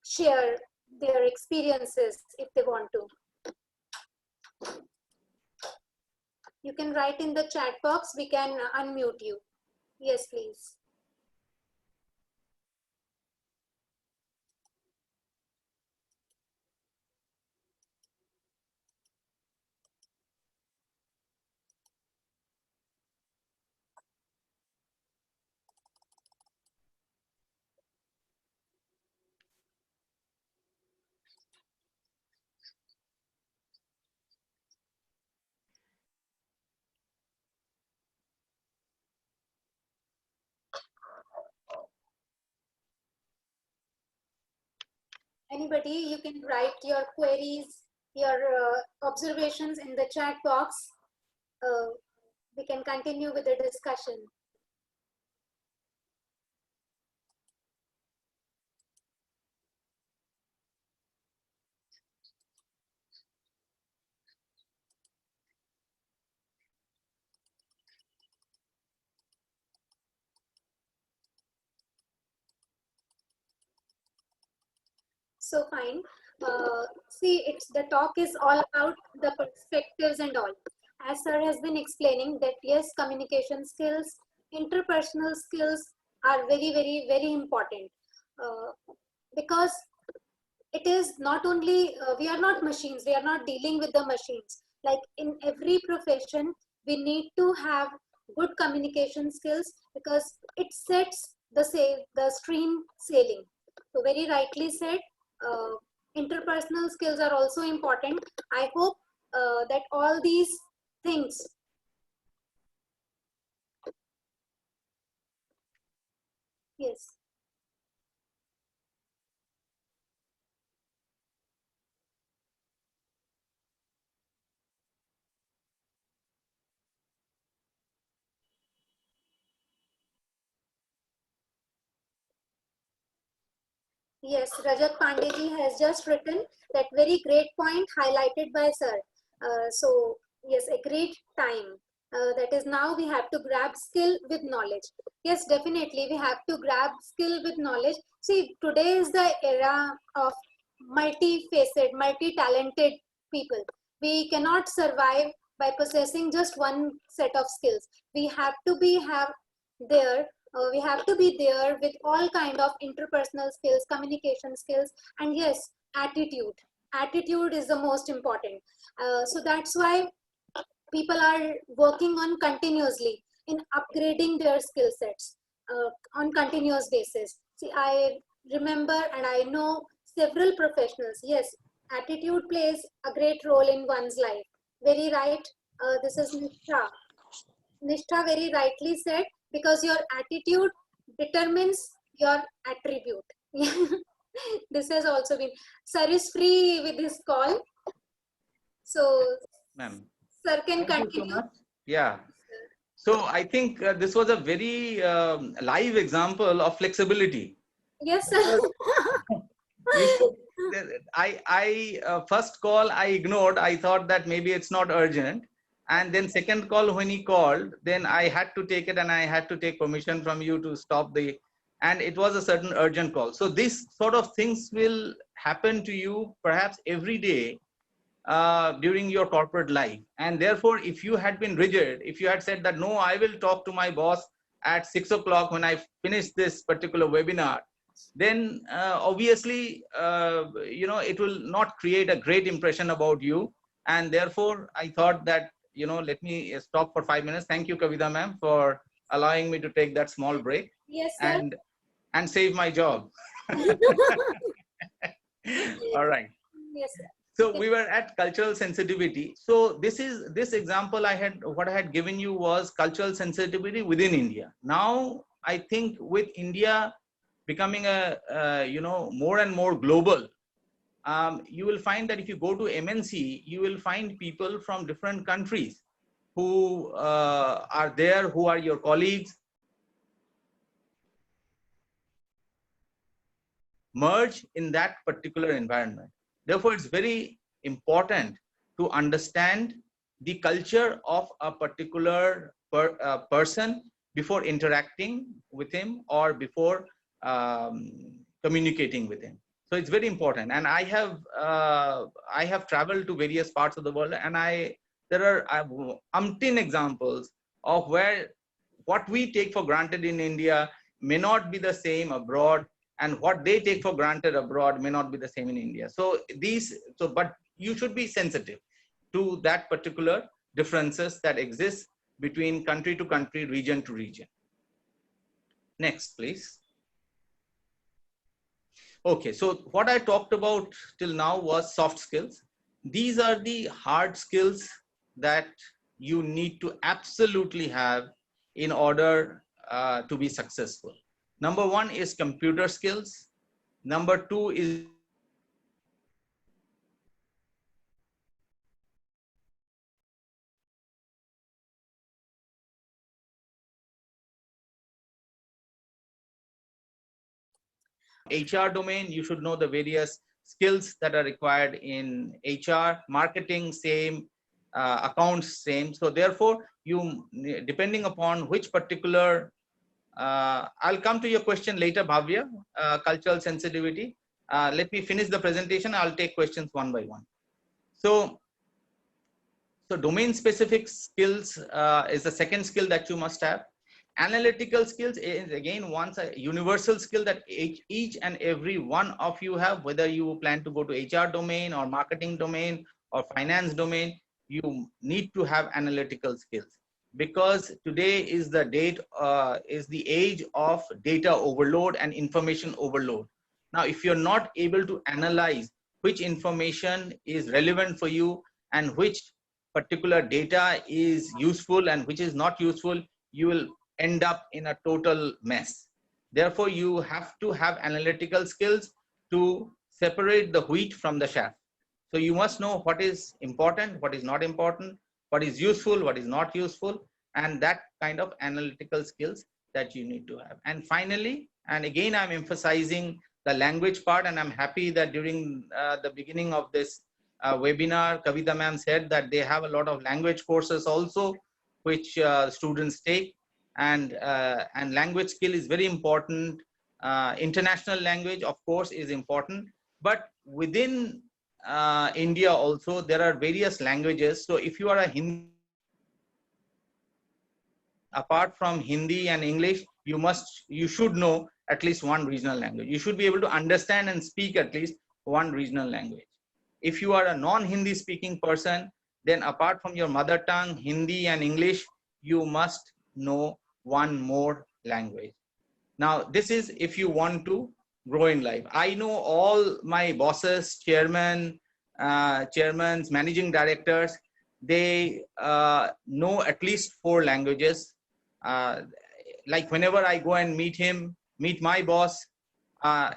share their experiences if they want to. You can write in the chat box, we can unmute you. Yes, please. Anybody, you can write your queries, your observations in the chat box. We can continue with the discussion. So fine. See, the talk is all about the perspectives and all. As sir has been explaining that yes, communication skills, interpersonal skills are very, very, very important because it is not only, we are not machines, we are not dealing with the machines. Like in every profession, we need to have good communication skills because it sets the stream sailing. So very rightly said, interpersonal skills are also important. I hope that all these things yes. Yes, Rajat Pandey has just written that very great point highlighted by sir. So yes, a great time. That is, now we have to grab skill with knowledge. Yes, definitely we have to grab skill with knowledge. See, today is the era of multi-faced, multi-talented people. We cannot survive by possessing just one set of skills. We have to have there we have to be there with all kind of interpersonal skills, communication skills, and yes, attitude is the most important. So that's why people are working on continuously in upgrading their skill sets on continuous basis. See, I remember and I know several professionals. Yes, attitude plays a great role in one's life. Very right. This is Nishtha very rightly said, because your attitude determines your attribute. This has also been, sir is free with this call. So, Ma'am. sir can Thank you so continue. much. Yeah. So I think this was a very live example of flexibility. Yes, sir. You should, first call I ignored. I thought that maybe it's not urgent. And then second call when he called, then I had to take it and I had to take permission from you to stop the, and it was a certain urgent call. So this sort of things will happen to you perhaps every day during your corporate life. And therefore, if you had been rigid, if you had said that, no, I will talk to my boss at 6 o'clock when I finish this particular webinar, then obviously, it will not create a great impression about you. And therefore, I thought that, let me stop for 5 minutes. Thank you, Kavita ma'am, for allowing me to take that small break Yes, sir. and save my job. All right. Yes, sir. So we were at cultural sensitivity. So this example what I had given you was cultural sensitivity within India. Now I think with India becoming more and more global, you will find that if you go to MNC, you will find people from different countries who are there, who are your colleagues, merge in that particular environment. Therefore, it's very important to understand the culture of a particular person before interacting with him or before communicating with him. So it's very important. And I have traveled to various parts of the world, and there are umpteen examples of where what we take for granted in India may not be the same abroad, and what they take for granted abroad may not be the same in India. But you should be sensitive to that particular differences that exist between country to country, region to region. Next, please. Okay, so what I talked about till now was soft skills. These are the hard skills that you need to absolutely have in order to be successful. Number one is computer skills. Number two is HR domain. You should know the various skills that are required in HR, marketing, same, accounts, same. So therefore, you, depending upon which particular, I'll come to your question later, Bhavya, cultural sensitivity. Let me finish the presentation. I'll take questions one by one. So domain specific skills is the second skill that you must have. Analytical skills is again once a universal skill that each and every one of you have, whether you plan to go to HR domain or marketing domain or finance domain, you need to have analytical skills, because today is the is the age of data overload and information overload. Now, if you're not able to analyze which information is relevant for you and which particular data is useful and which is not useful, you will end up in a total mess. Therefore, you have to have analytical skills to separate the wheat from the chaff. So you must know what is important, what is not important, what is useful, what is not useful, and that kind of analytical skills that you need to have. And finally, and again, I'm emphasizing the language part, and I'm happy that during the beginning of this webinar, Kavita ma'am said that they have a lot of language courses also, which students take, and language skill is very important. International language, of course, is important, but within India also there are various languages. So if you are a Hindi, apart from Hindi and English, you should know at least one regional language. You should be able to understand and speak at least one regional language. If you are a non-Hindi speaking person, then apart from your mother tongue, Hindi and English, you must know one more language. Now, this is if you want to grow in life. I know all my bosses, chairmen, managing directors, they know at least 4 languages. Like whenever I go and meet my boss,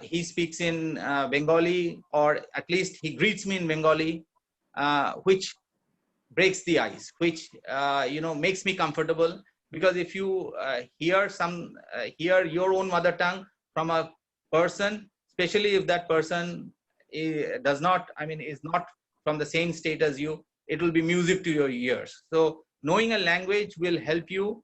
he speaks in Bengali, or at least he greets me in Bengali, which breaks the ice, which makes me comfortable. Because if you hear your own mother tongue from a person, especially if that person is not from the same state as you, it will be music to your ears. So knowing a language will help you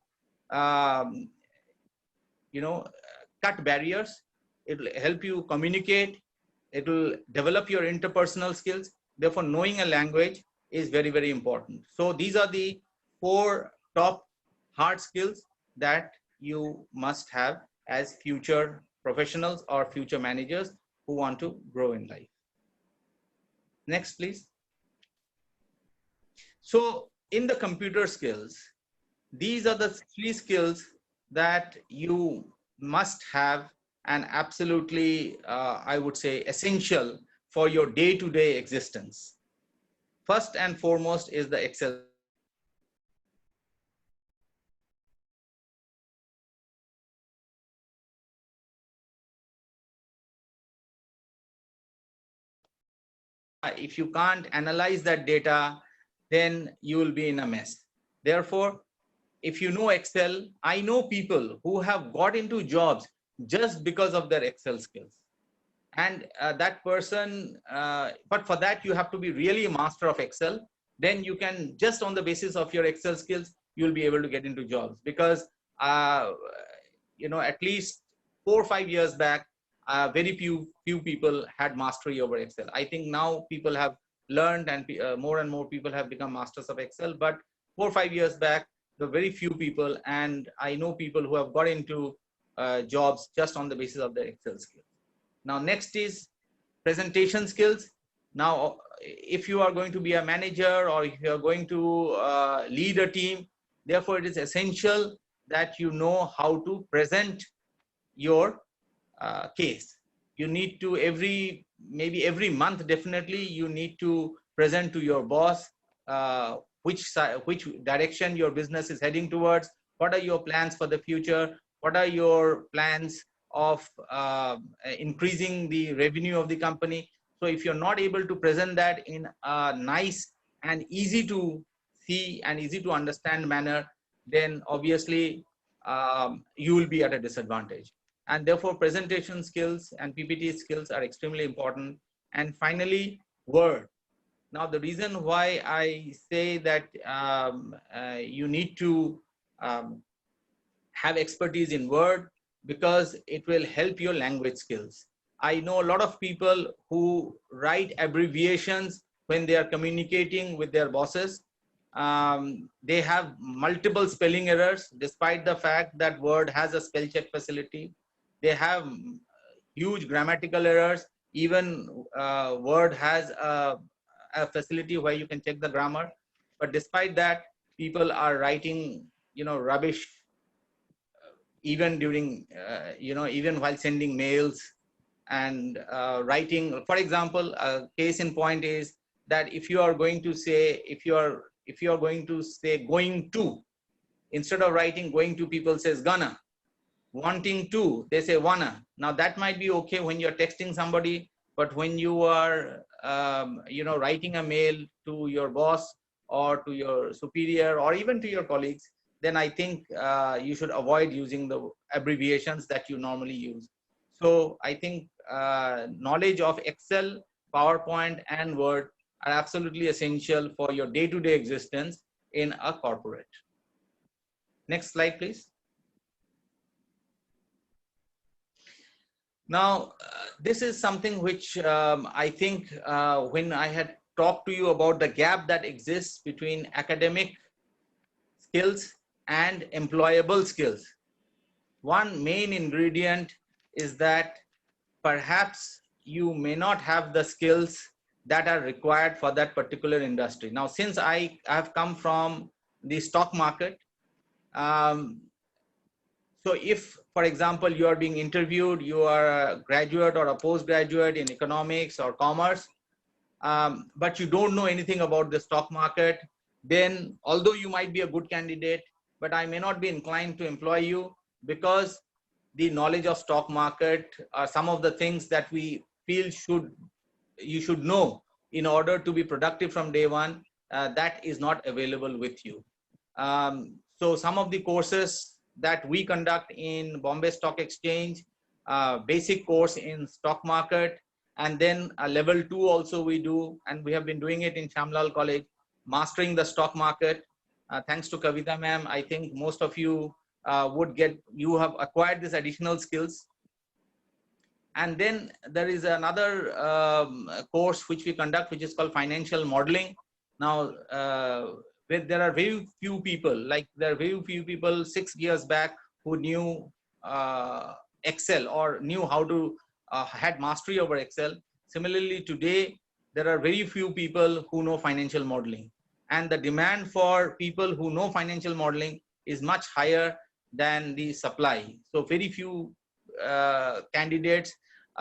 cut barriers. It will help you communicate. It will develop your interpersonal skills. Therefore, knowing a language is very, very important. So these are the 4 top hard skills that you must have as future professionals or future managers who want to grow in life. Next, please. So in the computer skills, these are the 3 skills that you must have, and absolutely, I would say, essential for your day-to-day existence. First and foremost is the Excel. If you can't analyze that data, then you will be in a mess. Therefore, if you know Excel, I know people who have got into jobs just because of their Excel skills. And that person, but for that, you have to be really a master of Excel. Then you can, just on the basis of your Excel skills, you'll be able to get into jobs. Because, at least 4 or 5 years back, very few people had mastery over Excel. I think now people have learned, and more people have become masters of Excel. But 4 or 5 years back, there were very few people, and I know people who have got into jobs just on the basis of their Excel skills. Now, next is presentation skills. Now, if you are going to be a manager, or if you are going to lead a team, therefore it is essential that you know how to present your case. You need to maybe every month, definitely you need to present to your boss which direction your business is heading towards. What are your plans for the future? What are your plans of increasing the revenue of the company? So if you're not able to present that in a nice and easy to see and easy to understand manner, then obviously you will be at a disadvantage. And therefore, presentation skills and PPT skills are extremely important. And finally, Word. Now, the reason why I say that you need to have expertise in Word, because it will help your language skills. I know a lot of people who write abbreviations when they are communicating with their bosses. They have multiple spelling errors, despite the fact that Word has a spell check facility. They have huge grammatical errors. Even Word has a facility where you can check the grammar. But despite that, people are writing, rubbish, even during, even while sending mails and writing. For example, a case in point is that if you are going to say, if you are going to say going to, instead of writing going to, people says gonna. Wanting to, they say wanna. Now that might be okay when you're texting somebody, but when you are, writing a mail to your boss or to your superior or even to your colleagues, then I think you should avoid using the abbreviations that you normally use. So I think knowledge of Excel, PowerPoint, and Word are absolutely essential for your day-to-day existence in a corporate. Next slide, please. Now, this is something which I think when I had talked to you about the gap that exists between academic skills and employable skills, one main ingredient is that perhaps you may not have the skills that are required for that particular industry. Now, since I have come from the stock market, so if, for example, you are being interviewed, you are a graduate or a postgraduate in economics or commerce, but you don't know anything about the stock market, then although you might be a good candidate, but I may not be inclined to employ you, because the knowledge of stock market are some of the things that we feel you should know in order to be productive from day one, that is not available with you. So some of the courses that we conduct in Bombay Stock Exchange, basic course in stock market, and then a level 2 also we do, and we have been doing it in Shamlal College, mastering the stock market. Thanks to Kavita ma'am, I think most of you you have acquired these additional skills. And then there is another course which we conduct, which is called financial modeling. Now, there are very few people, like there are very few people 6 years back who knew Excel or knew how to had mastery over Excel. Similarly, today, there are very few people who know financial modeling. And the demand for people who know financial modeling is much higher than the supply. So very few candidates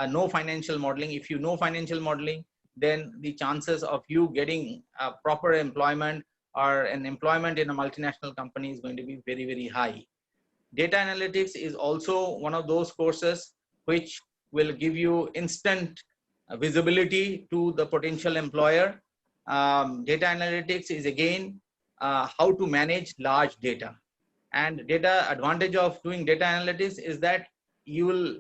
know financial modeling. If you know financial modeling, then the chances of you getting a proper employment or an employment in a multinational company is going to be very, very high. Data analytics is also one of those courses which will give you instant visibility to the potential employer. Data analytics is again how to manage large data. And data advantage of doing data analytics is that you will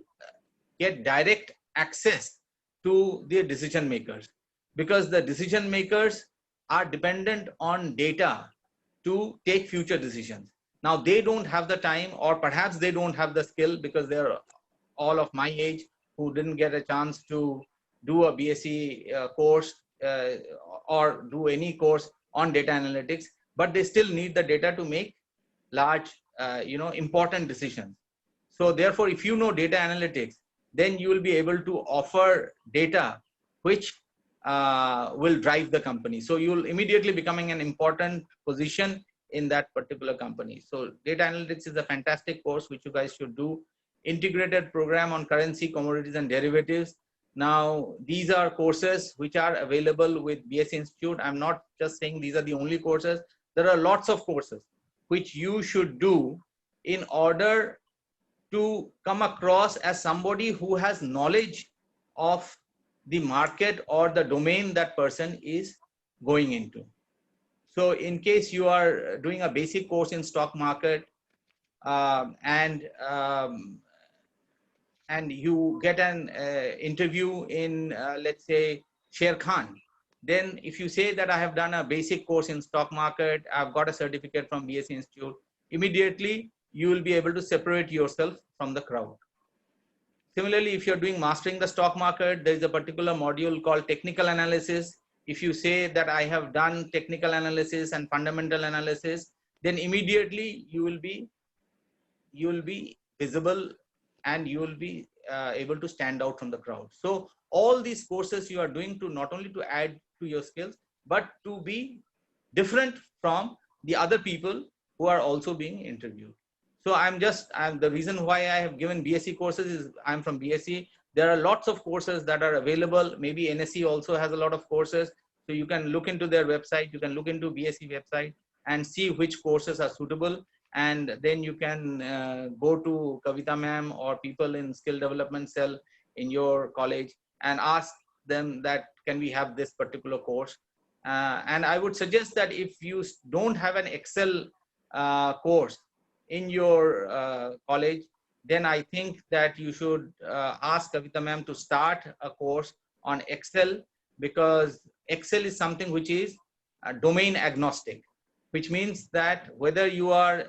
get direct access to the decision makers, because the decision makers are dependent on data to take future decisions. Now, they don't have the time, or perhaps they don't have the skill, because they're all of my age who didn't get a chance to do a BSc course or do any course on data analytics, but they still need the data to make large, important decisions. So therefore, if you know data analytics, then you will be able to offer data which will drive the company. So you will immediately becoming an important position in that particular company. So data analytics is a fantastic course which you guys should do. Integrated program on currency, commodities, and derivatives. Now, these are courses which are available with BSc Institute. I'm not just saying these are the only courses. There are lots of courses which you should do in order to come across as somebody who has knowledge of the market or the domain that person is going into. So in case you are doing a basic course in stock market and you get an interview in, let's say, Sharekhan, then if you say that I have done a basic course in stock market, I've got a certificate from BSc Institute, immediately you will be able to separate yourself from the crowd. Similarly, if you're doing mastering the stock market, there is a particular module called technical analysis. If you say that I have done technical analysis and fundamental analysis, then immediately you will be visible and you will be able to stand out from the crowd. So all these courses you are doing to not only to add to your skills, but to be different from the other people who are also being interviewed. So the reason why I have given BSc courses is I'm from BSc. There are lots of courses that are available. Maybe NSE also has a lot of courses. So you can look into their website, you can look into BSc website and see which courses are suitable. And then you can go to Kavita ma'am or people in skill development cell in your college and ask them that, can we have this particular course? And I would suggest that if you don't have an Excel course in your college, then I think that you should ask Kavita ma'am to start a course on Excel, because Excel is something which is domain agnostic, which means that whether you are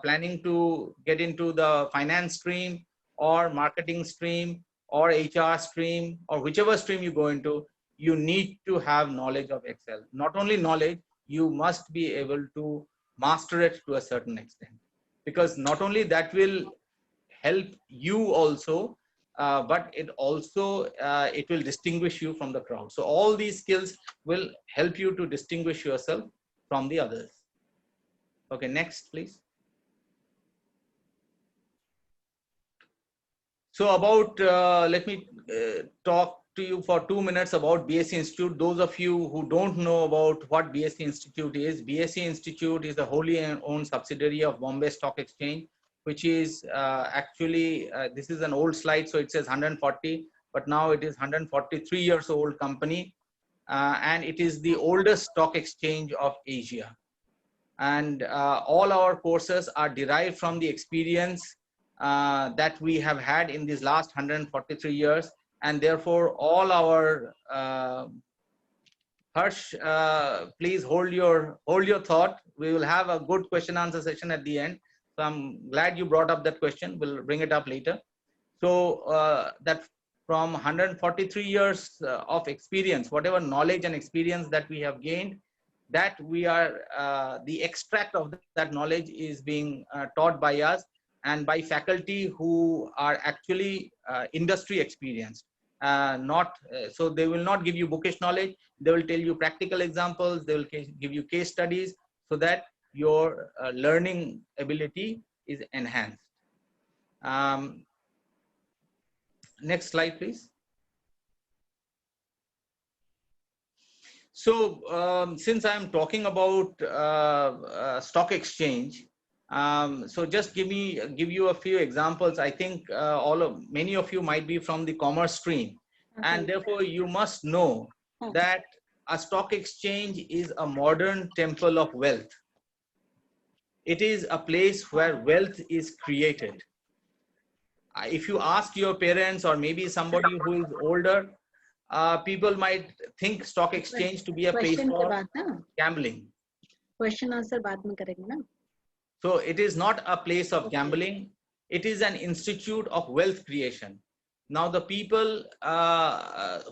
planning to get into the finance stream or marketing stream or HR stream or whichever stream you go into, you need to have knowledge of Excel. Not only knowledge, you must be able to master it to a certain extent, because not only that will help you also, but it also it will distinguish you from the crowd. So all these skills will help you to distinguish yourself from the others. Okay, next please. So about let me talk to you for 2 minutes about BSc Institute. Those of you who don't know about what BSc Institute is, BSc Institute is a wholly owned subsidiary of Bombay Stock Exchange, which is actually, this is an old slide, so it says 140, but now it is 143 years old company, and it is the oldest stock exchange of Asia. And all our courses are derived from the experience that we have had in these last 143 years, and therefore all our Harsh, please hold your thought. We will have a good question answer session at the end. So I'm glad you brought up that question. We'll bring it up later. So that from 143 years of experience, whatever knowledge and experience that we have gained, that we are the extract of that knowledge is being taught by us and by faculty who are actually industry experienced. So they will not give you bookish knowledge. They will tell you practical examples. They will give you case studies so that your learning ability is enhanced. Next slide, please. So since I'm talking about stock exchange, so just give you a few examples. I think many of you might be from the commerce stream, and therefore you must know that a stock exchange is a modern temple of wealth. It is a place where wealth is created. If you ask your parents or maybe somebody who is older, people might think stock exchange to be a place for gambling. Question answer baad mein karenge na. So it is not a place of gambling. It is an institute of wealth creation. Now the people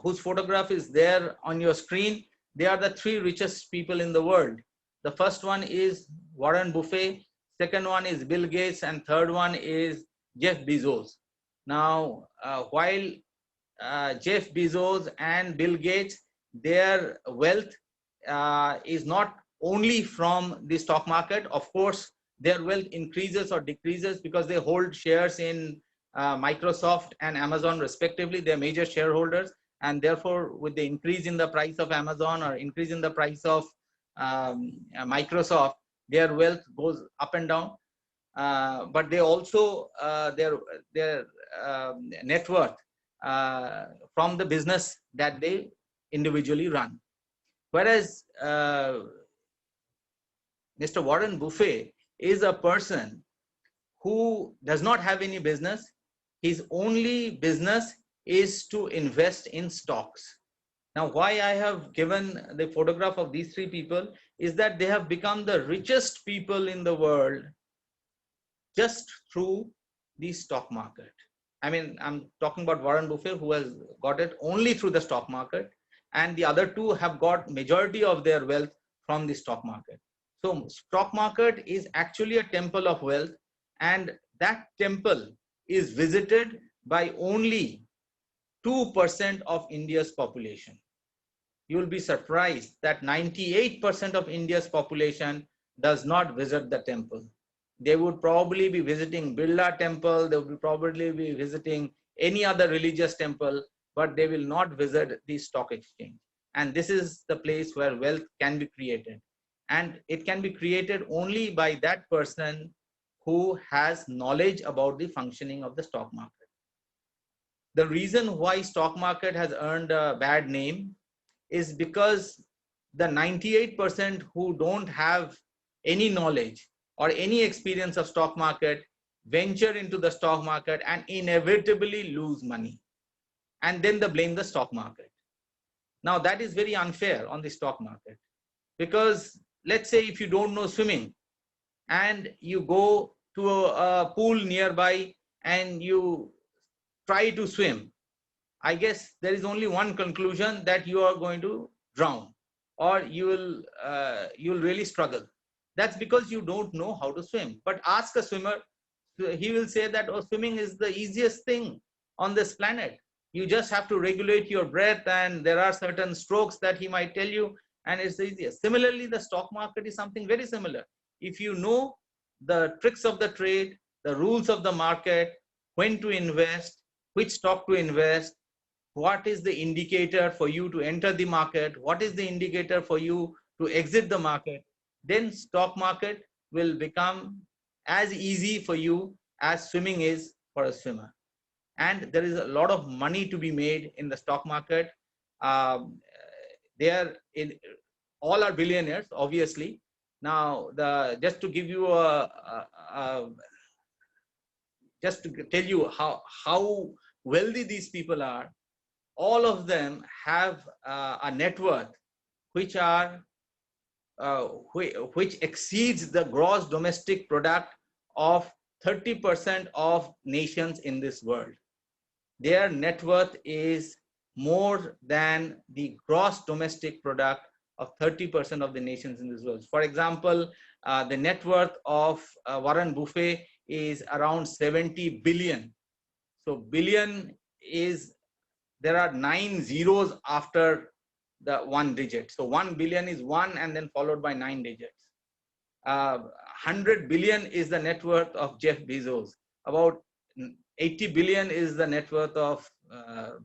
whose photograph is there on your screen, they are the 3 richest people in the world. The first one is Warren Buffett, second one is Bill Gates, and third one is Jeff Bezos. Now, while Jeff Bezos and Bill Gates, their wealth is not only from the stock market. Of course, their wealth increases or decreases because they hold shares in Microsoft and Amazon respectively. They're major shareholders, and therefore with the increase in the price of Amazon or increase in the price of Microsoft, their wealth goes up and down. But they also their net worth from the business that they individually run. Whereas Mr. Warren Buffett is a person who does not have any business. His only business is to invest in stocks. Now, why I have given the photograph of these 3 people is that they have become the richest people in the world just through the stock market. I mean, I'm talking about Warren Buffett, who has got it only through the stock market, and the other 2 have got majority of their wealth from the stock market. So stock market is actually a temple of wealth, and that temple is visited by only 2% of India's population. You will be surprised that 98% of India's population does not visit the temple. They would probably be visiting Birla temple, they would probably be visiting any other religious temple, but they will not visit the stock exchange. And this is the place where wealth can be created. And it can be created only by that person who has knowledge about the functioning of the stock market. The reason why stock market has earned a bad name is because the 98% who don't have any knowledge or any experience of stock market, venture into the stock market and inevitably lose money. And then they blame the stock market. Now that is very unfair on the stock market, because let's say if you don't know swimming and you go to a pool nearby and you try to swim, I guess there is only one conclusion, that you are going to drown, or you'll really struggle. That's because you don't know how to swim. But ask a swimmer, he will say that, oh, swimming is the easiest thing on this planet. You just have to regulate your breath, and there are certain strokes that he might tell you, and it's the easiest. Similarly, the stock market is something very similar. If you know the tricks of the trade, the rules of the market, when to invest, which stock to invest, what is the indicator for you to enter the market, what is the indicator for you to exit the market, then stock market will become as easy for you as swimming is for a swimmer. And there is a lot of money to be made in the stock market. All are billionaires, obviously. Now, just to give you just to tell you how wealthy these people are, all of them have a net worth which exceeds the gross domestic product of 30% of nations in this world. Their net worth is more than the gross domestic product of 30% of the nations in this world. For example, the net worth of Warren Buffett is around 70 billion. So billion is, there are 9 zeros after the 1 digit. So 1 billion is 1 and then followed by 9 digits. 100 billion is the net worth of Jeff Bezos. About 80 billion is the net worth of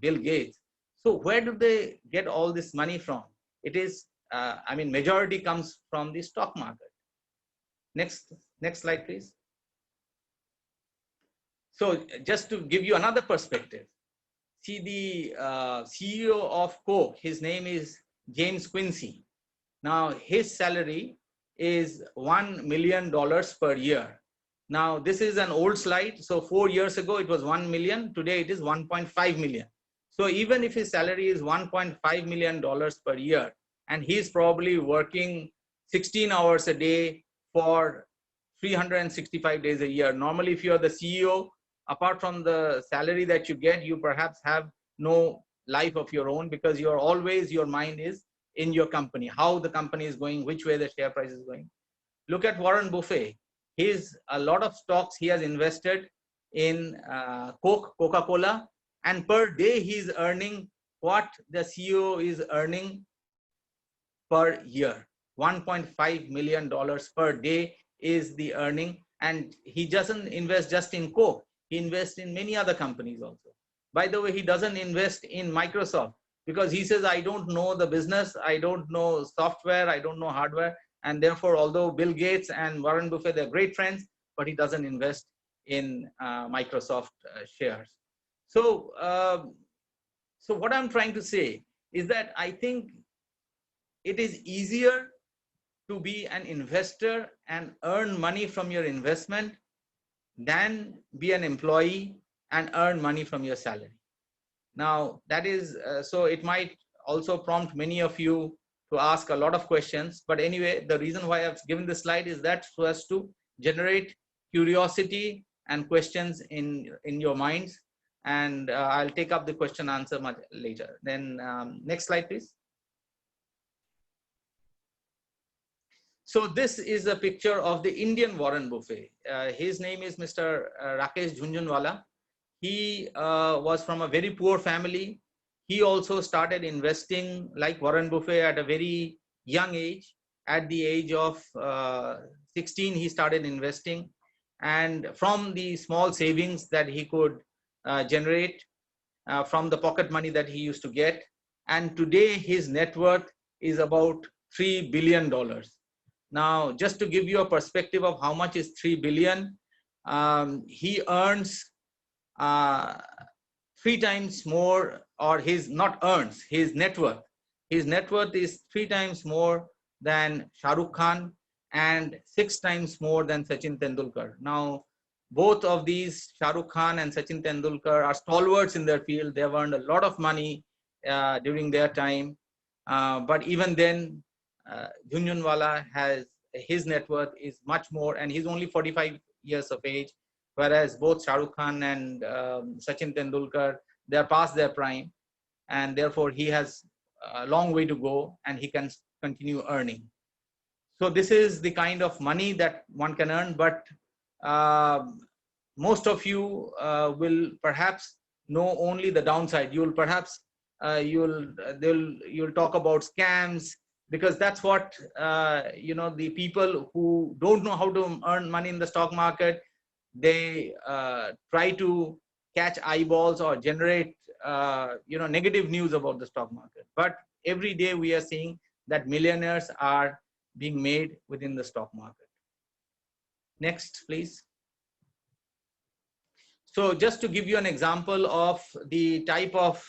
Bill Gates. So where do they get all this money from? It is, I mean, majority comes from the stock market. Next slide, please. So just to give you another perspective, see the CEO of Coke, his name is James Quincy. Now his salary is $1 million per year. Now this is an old slide. So 4 years ago it was 1 million. Today it is 1.5 million. So even if his salary is $1.5 million per year, and he's probably working 16 hours a day for 365 days a year. Normally, if you're the CEO, apart from the salary that you get, you perhaps have no life of your own, because you're always, your mind is in your company, how the company is going, which way the share price is going. Look at Warren Buffett. A lot of stocks he has invested in Coca-Cola, and per day he's earning what the CEO is earning per year. $1.5 million per day is the earning, and he doesn't invest just in Coke. He invests in many other companies also. By the way, he doesn't invest in Microsoft because he says, I don't know the business, I don't know software, I don't know hardware. And therefore, although Bill Gates and Warren Buffett, they're great friends, but he doesn't invest in Microsoft shares. So, so what I'm trying to say is that I think it is easier to be an investor and earn money from your investment than be an employee and earn money from your salary. Now that is, so it might also prompt many of you to ask a lot of questions. But anyway, the reason why I've given this slide is that so as to generate curiosity and questions in your minds. And I'll take up the question answer much later. Then next slide, please. So this is a picture of the Indian Warren Buffett. His name is Mr. Rakesh Jhunjhunwala. He was from a very poor family. He also started investing like Warren Buffett at a very young age. At the age of 16, he started investing. And from the small savings that he could generate from the pocket money that he used to get. And today his net worth is about $3 billion. Now, just to give you a perspective of how much is 3 billion, he earns 3 times more, or his net worth. His net worth is 3 times more than Shah Rukh Khan and 6 times more than Sachin Tendulkar. Now, both of these, Shah Rukh Khan and Sachin Tendulkar, are stalwarts in their field. They have earned a lot of money during their time. But even then, Jhunjhunwala has, his net worth is much more, and he's only 45 years of age, whereas both Shah Rukh Khan and Sachin Tendulkar, they are past their prime, and therefore he has a long way to go, and he can continue earning. So this is the kind of money that one can earn, but most of you will perhaps know only the downside. You'll perhaps you'll talk about scams, because that's what the people who don't know how to earn money in the stock market, they try to catch eyeballs or generate negative news about the stock market. But every day we are seeing that millionaires are being made within the stock market. Next, please. So just to give you an example of the type of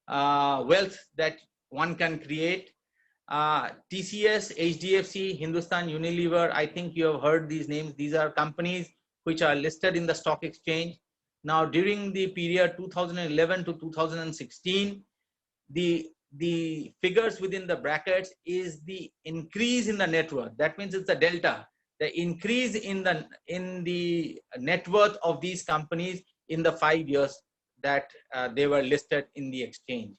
wealth that one can create, TCS, HDFC, Hindustan Unilever, I think you have heard these names. These are companies which are listed in the stock exchange. Now, during the period 2011 to 2016, the figures within the brackets is the increase in the net worth. That means it's a delta. The increase in the net worth of these companies in the 5 years that they were listed in the exchange.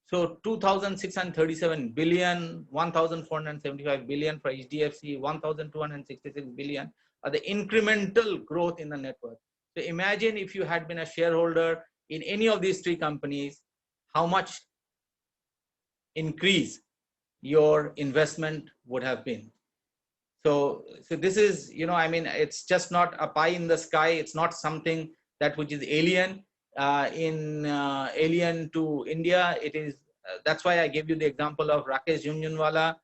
So 2,637 billion, 1,475 billion for HDFC, 1,266 billion are the incremental growth in the net worth. So imagine if you had been a shareholder in any of these three companies, how much increase your investment would have been. So this is, it's just not a pie in the sky. It's not something that which is alien alien to India. It is, that's why I gave you the example of Rakesh Jhunjhunwala.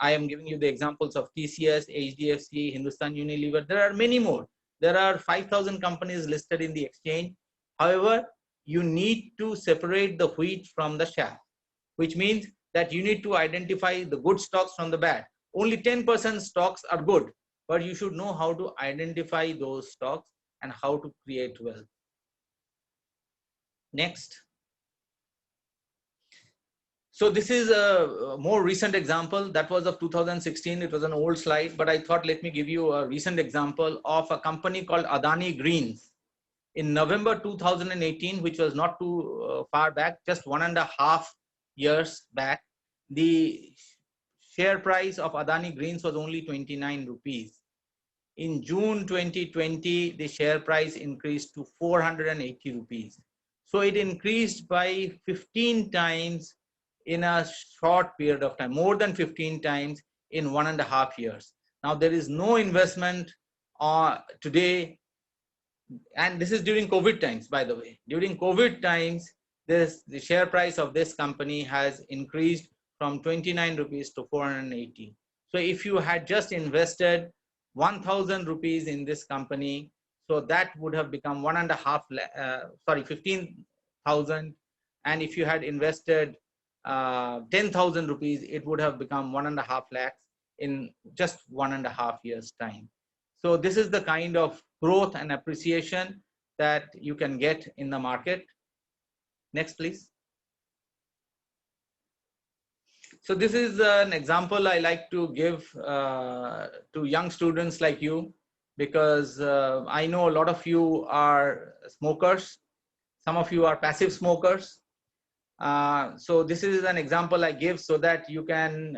I am giving you the examples of TCS, HDFC, Hindustan Unilever. There are many more. There are 5,000 companies listed in the exchange. However, you need to separate the wheat from the chaff, which means that you need to identify the good stocks from the bad. Only 10% stocks are good, but you should know how to identify those stocks and how to create wealth. Next. So this is a more recent example. That was of 2016. It was an old slide, but I thought let me give you a recent example of a company called Adani Greens. In November 2018, which was not too far back, just 1.5 years back, the share price of Adani Greens was only 29 rupees. In June 2020, the share price increased to 480 rupees. So it increased by 15 times in a short period of time, more than 15 times in 1.5 years. Now there is no investment today, and this is during COVID times, by the way. During COVID times, the share price of this company has increased from 29 rupees to 480. So if you had just invested 1,000 rupees in this company, so that would have become 15,000. And if you had invested 10,000 rupees, it would have become 1.5 lakhs in just 1.5 years time. So this is the kind of growth and appreciation that you can get in the market. Next, please. So this is an example I like to give to young students like you, because I know a lot of you are smokers. Some of you are passive smokers. So this is an example I give so that you can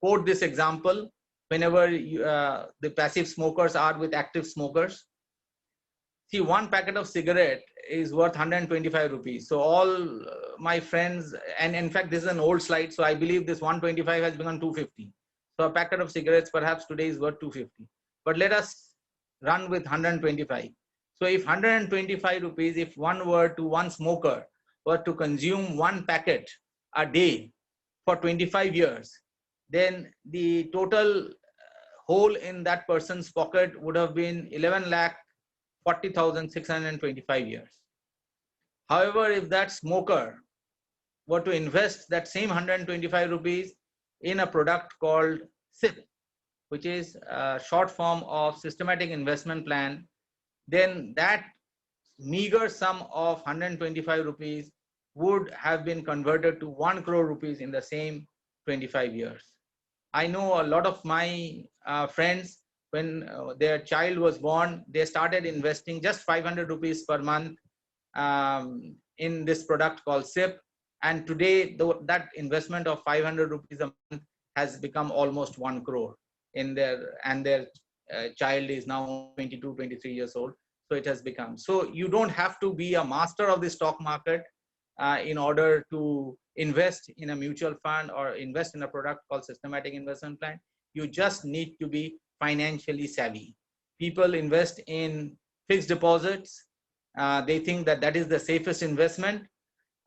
quote this example whenever the passive smokers are with active smokers. See, one packet of cigarette is worth 125 rupees. So all my friends, and in fact, this is an old slide. So I believe this 125 has become 250. So a packet of cigarettes perhaps today is worth 250. But let us run with 125. So if 125 rupees, if one smoker were to consume one packet a day for 25 years, then the total hole in that person's pocket would have been 11,40,625 years. However, if that smoker were to invest that same 125 rupees in a product called SIP, which is a short form of systematic investment plan, then that meager sum of 125 rupees would have been converted to 1 crore rupees in the same 25 years. I know a lot of my friends, when their child was born, they started investing just 500 rupees per month in this product called SIP. And today, that investment of 500 rupees a month has become almost 1 crore in their, and their child is now 22, 23 years old. So it has become. So you don't have to be a master of the stock market in order to invest in a mutual fund or invest in a product called systematic investment plan. You just need to be financially savvy. People invest in fixed deposits. They think that that is the safest investment,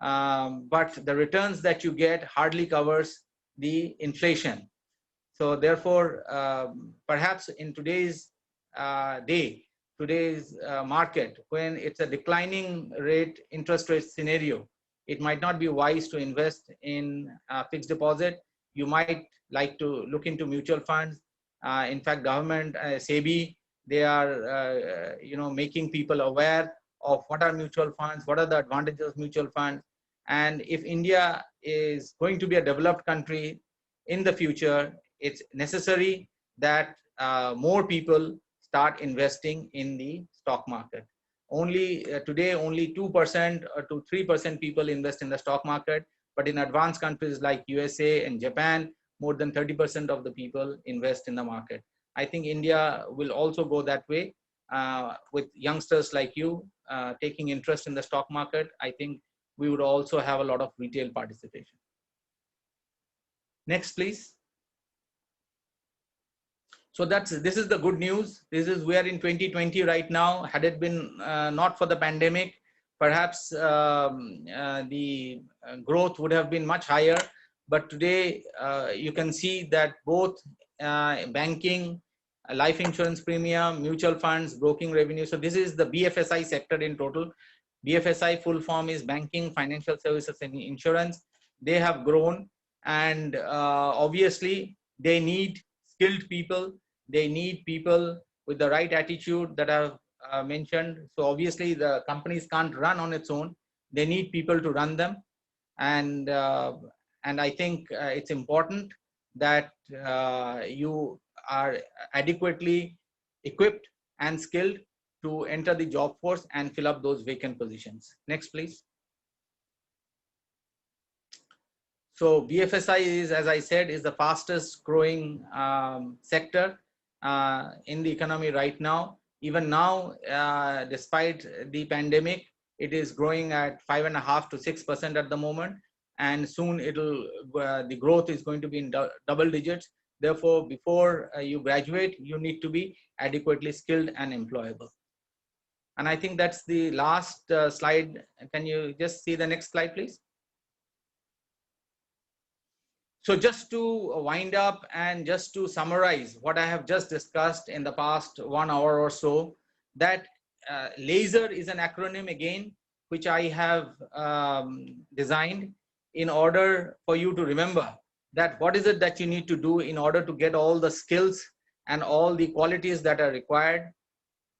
but the returns that you get hardly covers the inflation. So therefore, perhaps in today's today's market, when it's a declining rate, interest rate scenario, it might not be wise to invest in fixed deposit. You might like to look into mutual funds. In fact, government, SEBI, they are making people aware of what are mutual funds, what are the advantages of mutual funds. And if India is going to be a developed country in the future, it's necessary that more people start investing in the stock market. Only today, only 2% to 3% people invest in the stock market, but in advanced countries like USA and Japan, more than 30% of the people invest in the market. I think India will also go that way with youngsters like you taking interest in the stock market. I think we would also have a lot of retail participation. Next, please. So this is the good news. We are in 2020 right now. Had it been not for the pandemic, perhaps the growth would have been much higher. But today you can see that both banking, life insurance premium, mutual funds, broking revenue. So this is the BFSI sector in total. BFSI full form is banking, financial services, and insurance. They have grown, and obviously they need skilled people. They need people with the right attitude that I've mentioned. So obviously the companies can't run on its own. They need people to run them. And I think it's important that you are adequately equipped and skilled to enter the job force and fill up those vacant positions. Next, please. So BFSI is, as I said, is the fastest growing sector in the economy right now. Even now, despite the pandemic, it is growing at 5.5 to 6% at the moment, and soon the growth is going to be in double digits. Therefore, before you graduate, you need to be adequately skilled and employable. And I think that's the last slide. Can you just see the next slide, please? So just to wind up and just to summarize what I have just discussed in the past 1 hour or so, that LASER is an acronym again, which I have designed in order for you to remember that what is it that you need to do in order to get all the skills and all the qualities that are required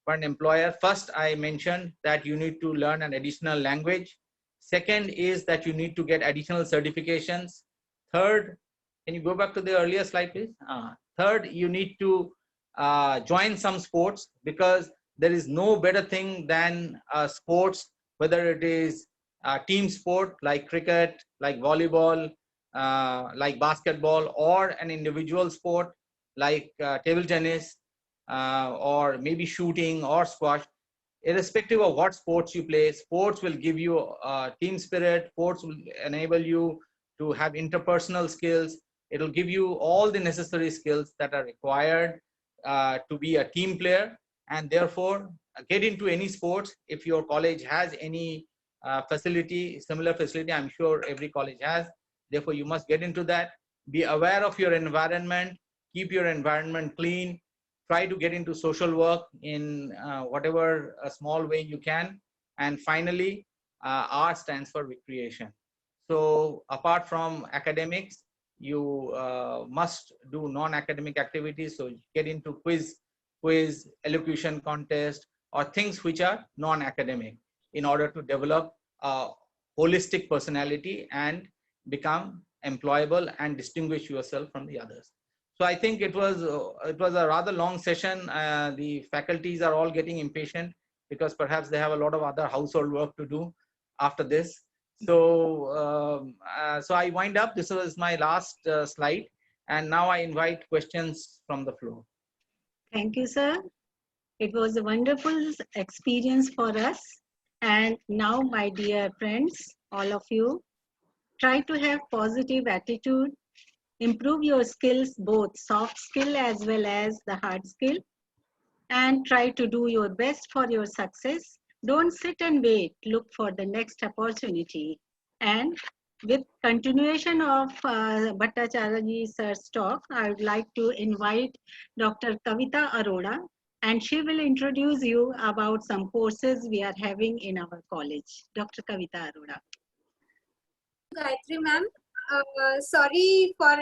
for an employer. First, I mentioned that you need to learn an additional language. Second is that you need to get additional certifications. Third, can you go back to the earlier slide, please? Third, you need to join some sports, because there is no better thing than sports, whether it is a team sport like cricket, like volleyball, like basketball, or an individual sport like table tennis, or maybe shooting or squash. Irrespective of what sports you play, sports will give you team spirit. Sports will enable you to have interpersonal skills. It will give you all the necessary skills that are required to be a team player. And therefore, get into any sports. If your college has any facility, similar facility, I'm sure every college has. Therefore, you must get into that. Be aware of your environment. Keep your environment clean. Try to get into social work in whatever small way you can. And finally, R stands for recreation. So apart from academics, you must do non-academic activities. So get into quiz, elocution contest, or things which are non-academic in order to develop a holistic personality and become employable and distinguish yourself from the others. So I think it was a rather long session. The faculties are all getting impatient because perhaps they have a lot of other household work to do after this. So, so I wind up. This was my last slide, and now I invite questions from the floor. Thank you, sir. It was a wonderful experience for us. And now, my dear friends, all of you, try to have positive attitude, improve your skills, both soft skill as well as the hard skill, and try to do your best for your success. Don't sit and wait, look for the next opportunity. And with continuation of Bhattacharya ji sir's talk, I would like to invite Dr. Kavita Arora, and she will introduce you about some courses we are having in our college. Dr. Kavita Arora. Gayatri ma'am, sorry for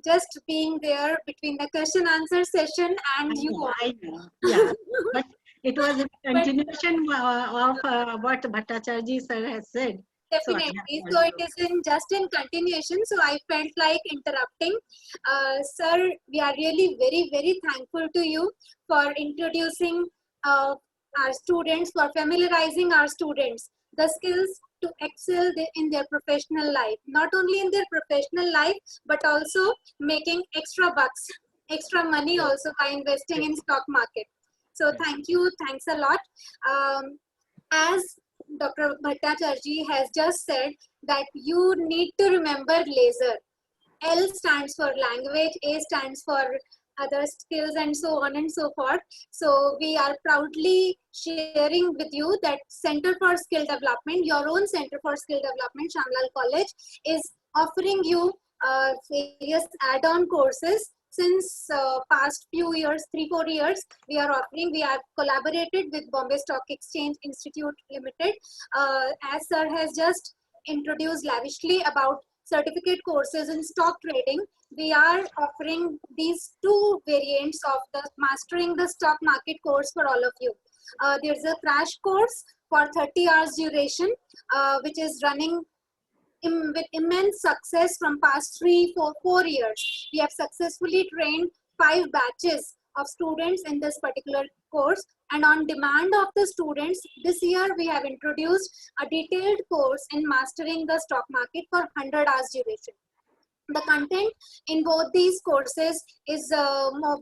just being there between the question answer session and you. I know. Yeah, but it was a continuation of what Bhattacharya ji sir has said. Definitely. So it is just in continuation. So I felt like interrupting. Sir, we are really very, very thankful to you for introducing our students, for familiarizing our students the skills to excel in their professional life. Not only in their professional life, but also making extra bucks, extra money also by investing in stock market. So thank you. Thanks a lot. As Dr. Bhattacharya has just said that you need to remember laser. L stands for language, A stands for other skills, and so on and so forth. So we are proudly sharing with you that Center for Skill Development, your own Center for Skill Development, Shamlal College, is offering you various add-on courses. Since past few years, 3-4 years, we have collaborated with Bombay Stock Exchange Institute Limited. As sir has just introduced lavishly about certificate courses in stock trading, we are offering these 2 variants of the Mastering the Stock Market course for all of you. There's a crash course for 30 hours duration, which is running with immense success from past 3-4 years. We have successfully trained 5 batches of students in this particular course, and on demand of the students, this year we have introduced a detailed course in Mastering the Stock Market for 100 hours duration. The content in both these courses is more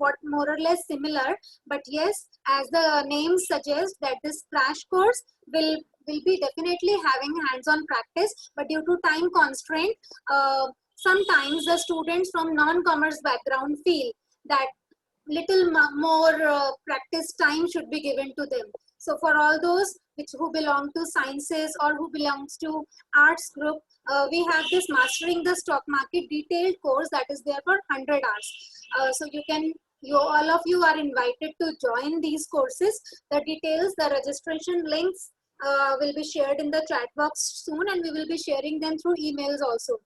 or less similar, but yes, as the name suggests, that this crash course will be definitely having hands-on practice, but due to time constraint, sometimes the students from non-commerce background feel that little more practice time should be given to them. So for all those who belong to sciences or who belongs to arts group, we have this Mastering the Stock Market detailed course that is there for 100 hours. So all of you are invited to join these courses. The details, the registration links will be shared in the chat box soon, and we will be sharing them through emails also.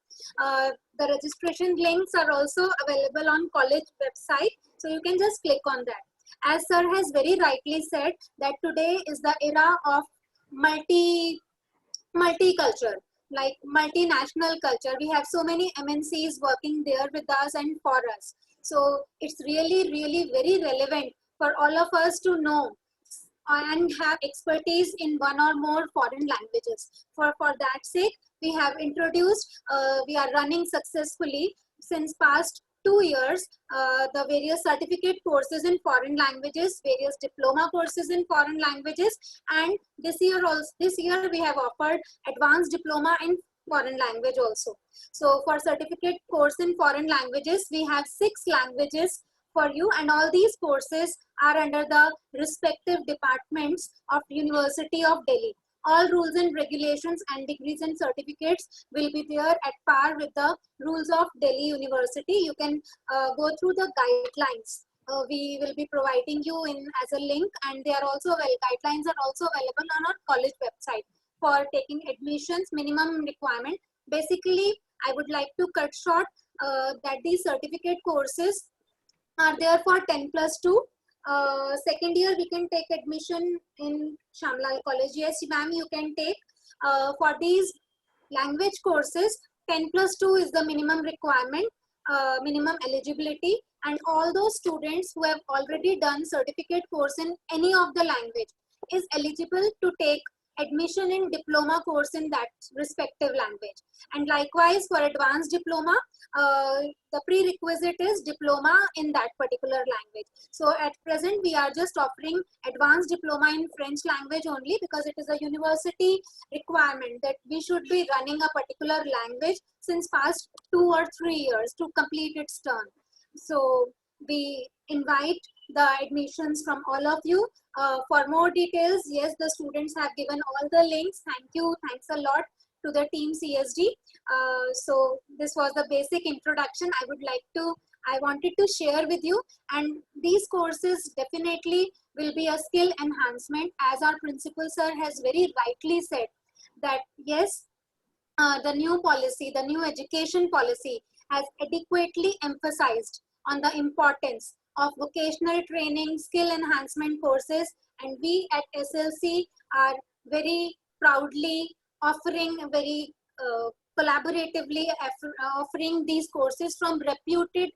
The registration links are also available on college website, so you can just click on that. As sir has very rightly said that today is the era of multiculture, like multinational culture. We have so many MNCs working there with us and for us. So it's really, really very relevant for all of us to know and have expertise in one or more foreign languages. For that sake, we have introduced, we are running successfully since past 2 years, the various certificate courses in foreign languages, various diploma courses in foreign languages, and this year we have offered advanced diploma in foreign language also. So for certificate course in foreign languages, we have 6 languages for you, and all these courses are under the respective departments of University of Delhi. All rules and regulations and degrees and certificates will be there at par with the rules of Delhi University. You can go through the guidelines. We will be providing you as a link, and they are also guidelines are also available on our college website for taking admissions. Minimum requirement. Basically, I would like to cut short that these certificate courses are there for 10+2. second year we can take admission in Shamlal College. Yes, ma'am, you can take. For these language courses, 10+2 is the minimum requirement, minimum eligibility, and all those students who have already done certificate course in any of the language is eligible to take admission in diploma course in that respective language. And likewise for advanced diploma, the prerequisite is diploma in that particular language. So at present we are just offering advanced diploma in French language only, because it is a university requirement that we should be running a particular language since past 2 or 3 years to complete its term. So we invite the admissions from all of you. For more details, yes, the students have given all the links. Thank you. Thanks a lot to the team CSD. So this was the basic introduction I wanted to share with you. And these courses definitely will be a skill enhancement, as our principal sir has very rightly said that yes, the new policy, the new education policy has adequately emphasized on the importance of vocational training, skill enhancement courses, and we at SLC are very proudly offering, very collaboratively offering these courses from reputed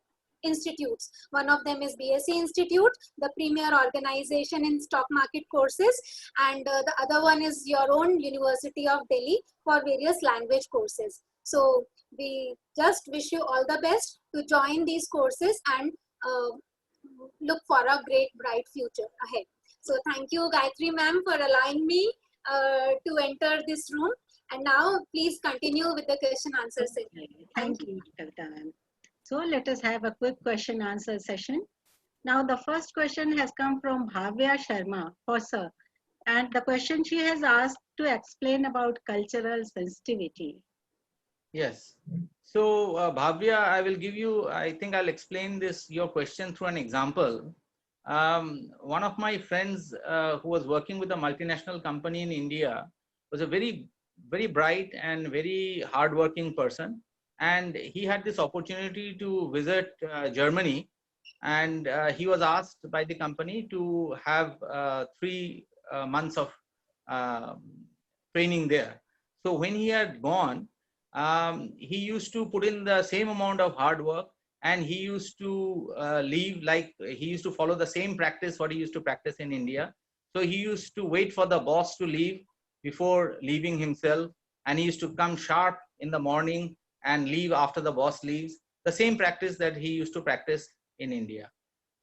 institutes. One of them is BSc Institute, the premier organization in stock market courses, and the other one is your own University of Delhi for various language courses. So we just wish you all the best to join these courses and look for a great bright future ahead. So thank you, Gayatri ma'am, for allowing me to enter this room. And now please continue with the question answer session. Thank you, Kavita ma'am. So let us have a quick question answer session. Now the first question has come from Bhavya Sharma for sir. And the question she has asked to explain about cultural sensitivity. Yes. So Bhavya, I will give you, I think I'll explain your question through an example. One of my friends who was working with a multinational company in India was a very, very bright and very hardworking person. And he had this opportunity to visit Germany, and he was asked by the company to have 3 months of training there. So when he had gone, he used to put in the same amount of hard work, and he used to leave, like he used to follow the same practice what he used to practice in India. So he used to wait for the boss to leave before leaving himself, and he used to come sharp in the morning and leave after the boss leaves. The same practice that he used to practice in India.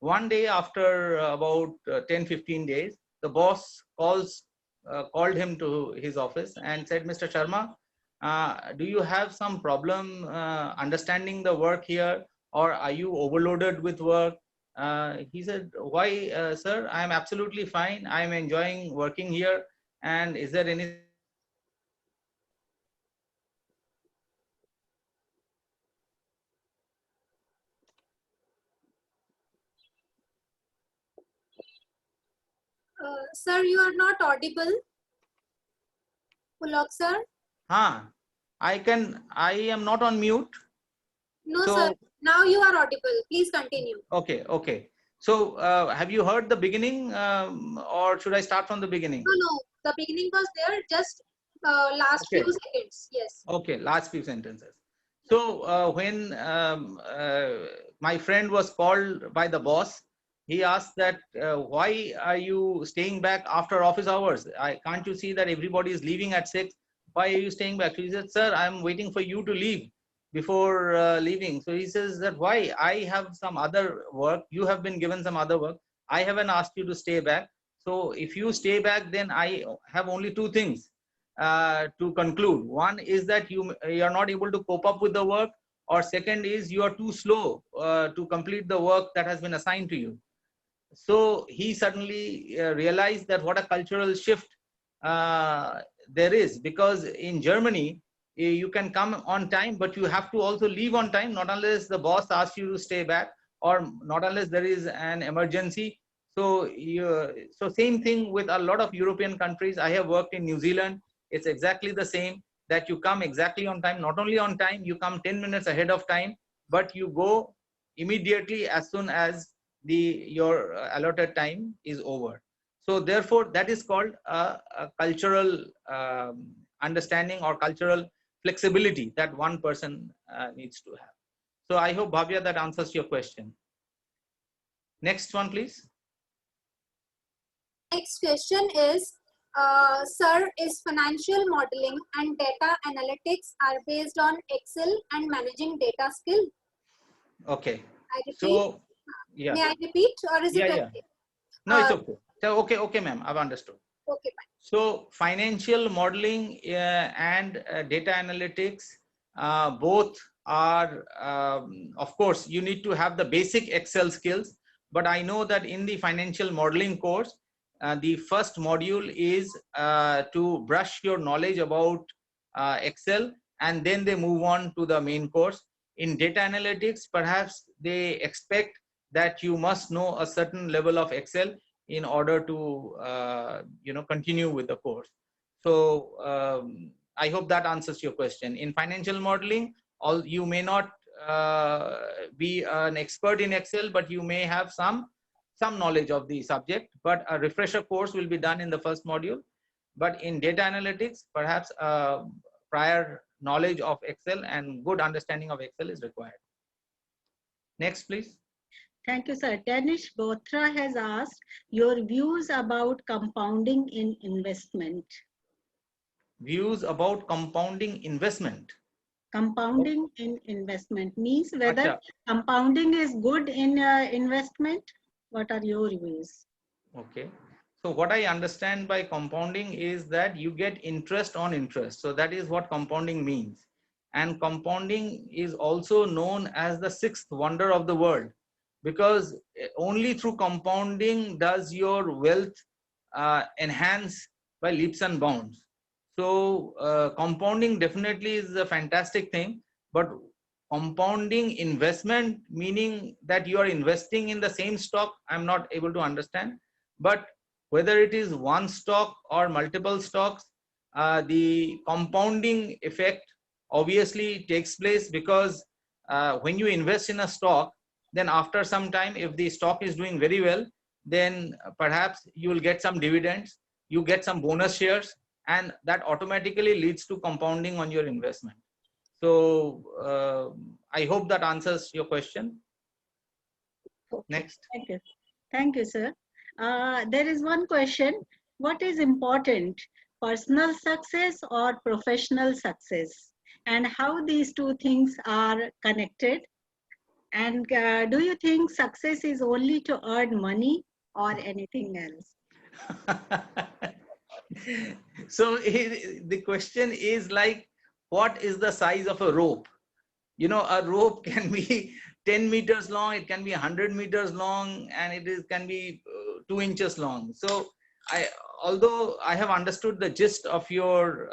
One day after about 10-15 days, the boss called him to his office and said, Mr. Sharma, do you have some problem understanding the work here, or are you overloaded with work? He said, why, sir? I am absolutely fine. I am enjoying working here. And is there any Sir, you are not audible. Pulok sir? I am not on mute. No, So- sir. Now you are audible. Please continue. Okay. So have you heard the beginning, or should I start from the beginning? No. The beginning was there. Just last Okay. few seconds. Yes. Okay, last few sentences. So when my friend was called by the boss, he asked that, why are you staying back after office hours? Can't you see that everybody is leaving at 6? Why are you staying back? So he said, sir, I'm waiting for you to leave before leaving. So he says that, why? I have some other work. You have been given some other work. I haven't asked you to stay back. So if you stay back, then I have only 2 things to conclude. One is that you are not able to cope up with the work, or second is you are too slow to complete the work that has been assigned to you. So he suddenly realized that what a cultural shift there is, because in Germany you can come on time, but you have to also leave on time, not unless the boss asks you to stay back, or not unless there is an emergency. So same thing with a lot of European countries. I have worked in New Zealand. It's exactly the same, that you come exactly on time. Not only on time, you come 10 minutes ahead of time, but you go immediately as soon as your allotted time is over. So therefore, that is called a cultural understanding or cultural flexibility that one person needs to have. So I hope, Bhavya, that answers your question. Next one, please. Next question is, sir, is financial modeling and data analytics are based on Excel and managing data skill? Okay. I repeat. So, yeah. May I repeat, or is it Yeah. okay? No, it's okay. So, okay, ma'am, I've understood. Okay, fine. So financial modeling and data analytics, both are, of course, you need to have the basic Excel skills. But I know that in the financial modeling course, the first module is to brush your knowledge about Excel, and then they move on to the main course. In data analytics, perhaps they expect that you must know a certain level of Excel in order to continue with the course. So I hope that answers your question. In financial modeling, you may not be an expert in Excel, but you may have some knowledge of the subject. But a refresher course will be done in the first module. But in data analytics, perhaps prior knowledge of Excel and good understanding of Excel is required. Next, please. Thank you, sir. Danish Bothra has asked your views about compounding in investment. Views about compounding investment. Compounding in investment means whether Achha. compounding is good in investment. What are your views? Okay. So what I understand by compounding is that you get interest on interest. So that is what compounding means. And compounding is also known as the sixth wonder of the world, because only through compounding does your wealth enhance by leaps and bounds. So compounding definitely is a fantastic thing, but compounding investment, meaning that you are investing in the same stock, I'm not able to understand. But whether it is one stock or multiple stocks, the compounding effect obviously takes place, because when you invest in a stock, then after some time, if the stock is doing very well, then perhaps you will get some dividends, you get some bonus shares, and that automatically leads to compounding on your investment. So I hope that answers your question. Okay. Next. Thank you. Thank you, sir. There is one question. What is important, personal success or professional success? And how these two things are connected? And do you think success is only to earn money or anything else? So the question is like, what is the size of a rope? You know, a rope can be 10 meters long, it can be 100 meters long, and can be 2 inches long. So although I have understood the gist of your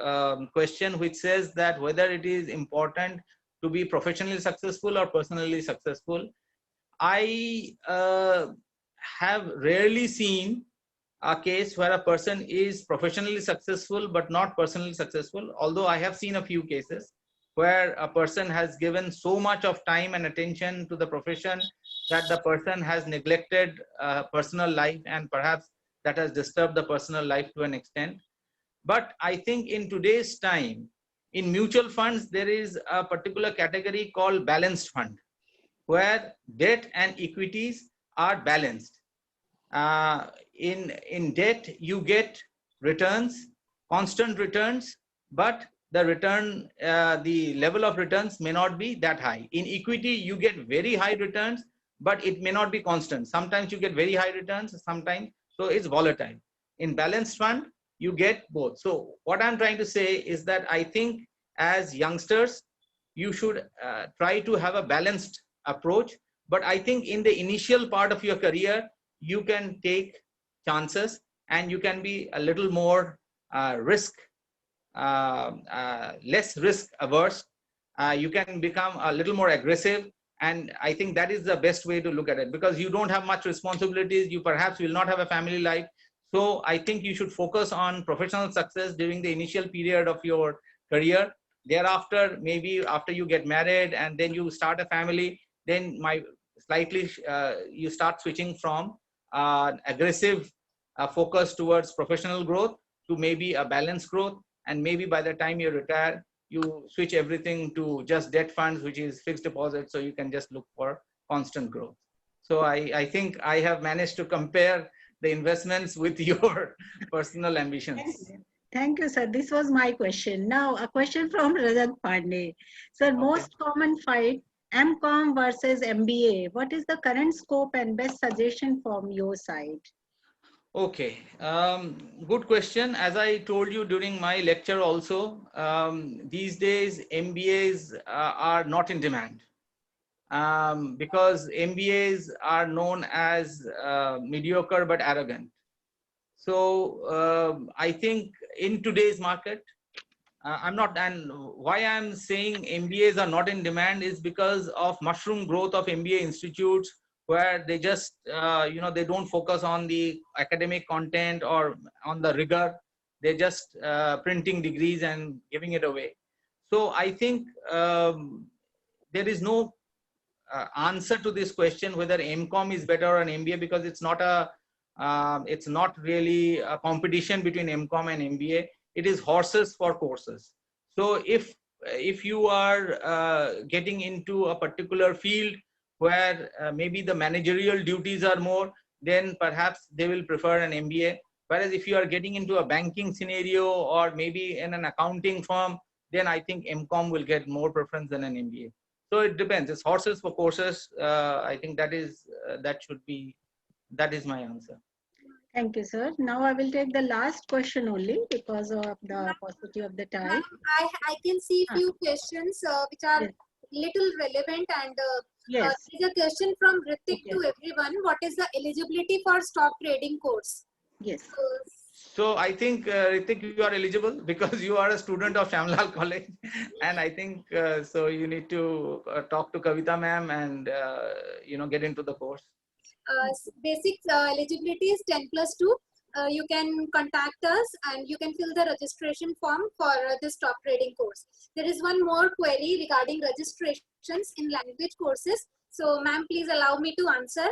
question, which says that whether it is important to be professionally successful or personally successful, I have rarely seen a case where a person is professionally successful but not personally successful, although I have seen a few cases where a person has given so much of time and attention to the profession that the person has neglected personal life, and perhaps that has disturbed the personal life to an extent. But I think in today's time, in mutual funds, there is a particular category called balanced fund, where debt and equities are balanced. In debt, you get returns, constant returns, but the level of returns may not be that high. In equity, you get very high returns, but it may not be constant. Sometimes you get very high returns, sometimes, so it's volatile. In balanced fund, you get both. So what I'm trying to say is that I think as youngsters, you should try to have a balanced approach. But I think in the initial part of your career, you can take chances and you can be a little more less risk averse. You can become a little more aggressive, and I think that is the best way to look at it, because you don't have much responsibilities, you perhaps will not have a family life. So I think you should focus on professional success during the initial period of your career. Thereafter, maybe after you get married and then you start a family, then slightly, you start switching from aggressive focus towards professional growth to maybe a balanced growth. And maybe by the time you retire, you switch everything to just debt funds, which is fixed deposit. So you can just look for constant growth. So I think I have managed to compare the investments with your personal ambitions. Thank you, sir. This was my question. Now, a question from Rajat Pandey. Sir, most common fight, MCOM versus MBA. What is the current scope and best suggestion from your side? Okay, good question. As I told you during my lecture also, these days MBAs are not in demand because MBAs are known as mediocre but arrogant. So I think in today's market, I'm not, and why I'm saying MBAs are not in demand is because of mushroom growth of MBA institutes, where they just, they don't focus on the academic content or on the rigor. They're just printing degrees and giving it away. So I think there is no answer to this question whether MCOM is better or an MBA, because it's not really a competition between MCOM and MBA. It is horses for courses. So if you are getting into a particular field where maybe the managerial duties are more, then perhaps they will prefer an MBA. Whereas if you are getting into a banking scenario or maybe in an accounting firm, then I think MCOM will get more preference than an MBA. So it depends. It's horses for courses. I think that is my answer. Thank you, sir. Now I will take the last question only because of the paucity of the time. I can see few questions which are little relevant, and Yes. there's a question from Ritik to everyone. What is the eligibility for stock trading course? Yes. So I think, Ritik, you are eligible because you are a student of Shamlal College. And I think, so you need to talk to Kavita ma'am and, get into the course. Basic eligibility is 10+2. You can contact us and you can fill the registration form for this stock trading course. There is one more query regarding registrations in language courses. So ma'am, please allow me to answer.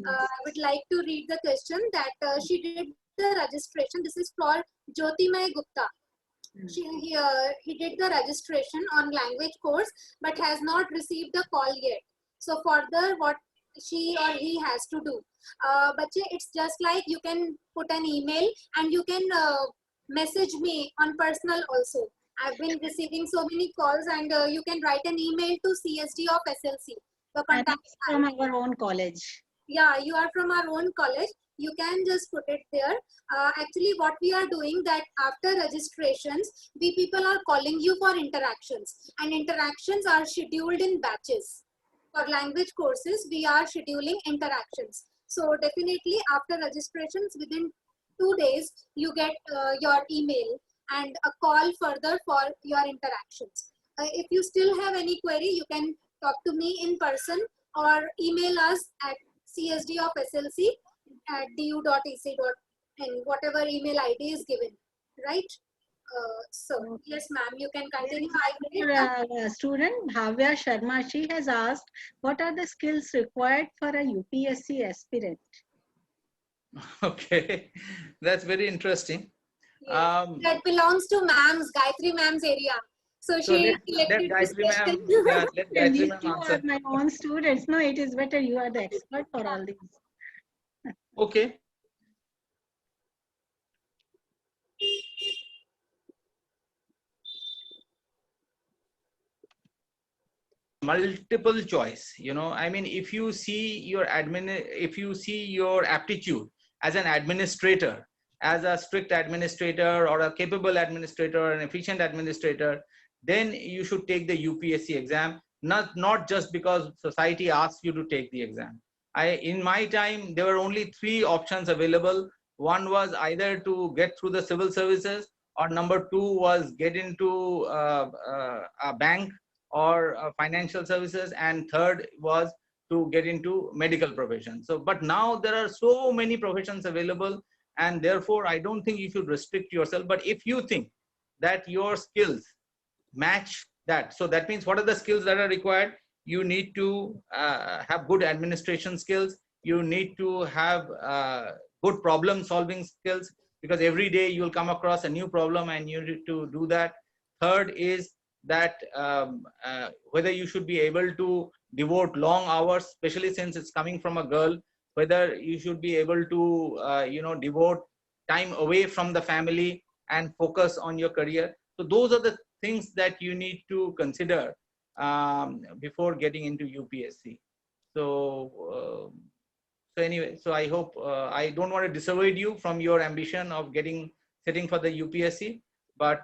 I would like to read the question that she did the registration. This is for Jyotimay Gupta. He did the registration on language course but has not received the call yet. So further, what she or he has to do? Bache, it's just like you can put an email and you can message me on personal also. I've been receiving so many calls, and you can write an email to CSD of SLC. The contact from our own college. Yeah, you are from our own college. You can just put it there. Actually, what we are doing that after registrations, we people are calling you for interactions, and interactions are scheduled in batches. For language courses, we are scheduling interactions. So definitely after registrations, within 2 days, you get your email and a call further for your interactions. If you still have any query, you can talk to me in person or email us at csd of slc at du.ec.in, whatever email ID is given, right? So yes, ma'am, you can continue. Student Bhavya Sharma, she has asked, what are the skills required for a UPSC aspirant? Okay, that's very interesting. Yes. That belongs to ma'am's, Gayatri ma'am's area. So she selected this question. Let Gayatri ma'am You answer. are my own students. No, it is better. You are the expert for all these. Okay. Multiple choice, I mean, if you see your aptitude as an administrator, as a strict administrator or a capable administrator, an efficient administrator, then you should take the UPSC exam, not just because society asks you to take the exam. In my time, there were only 3 options available. One was either to get through the civil services, or number 2 was get into a bank or financial services, and third was to get into medical profession. So, but now there are so many professions available, and therefore I don't think you should restrict yourself. But if you think that your skills match that, so that means what are the skills that are required? you need to have good administration skills. You need to have good problem solving skills, because every day you'll come across a new problem and you need to do that. Third is that whether you should be able to devote long hours, especially since it's coming from a girl, whether you should be able to devote time away from the family and focus on your career. So those are the things that you need to consider before getting into UPSC. So anyway, so I hope I don't want to dissuade you from your ambition of sitting for the UPSC, but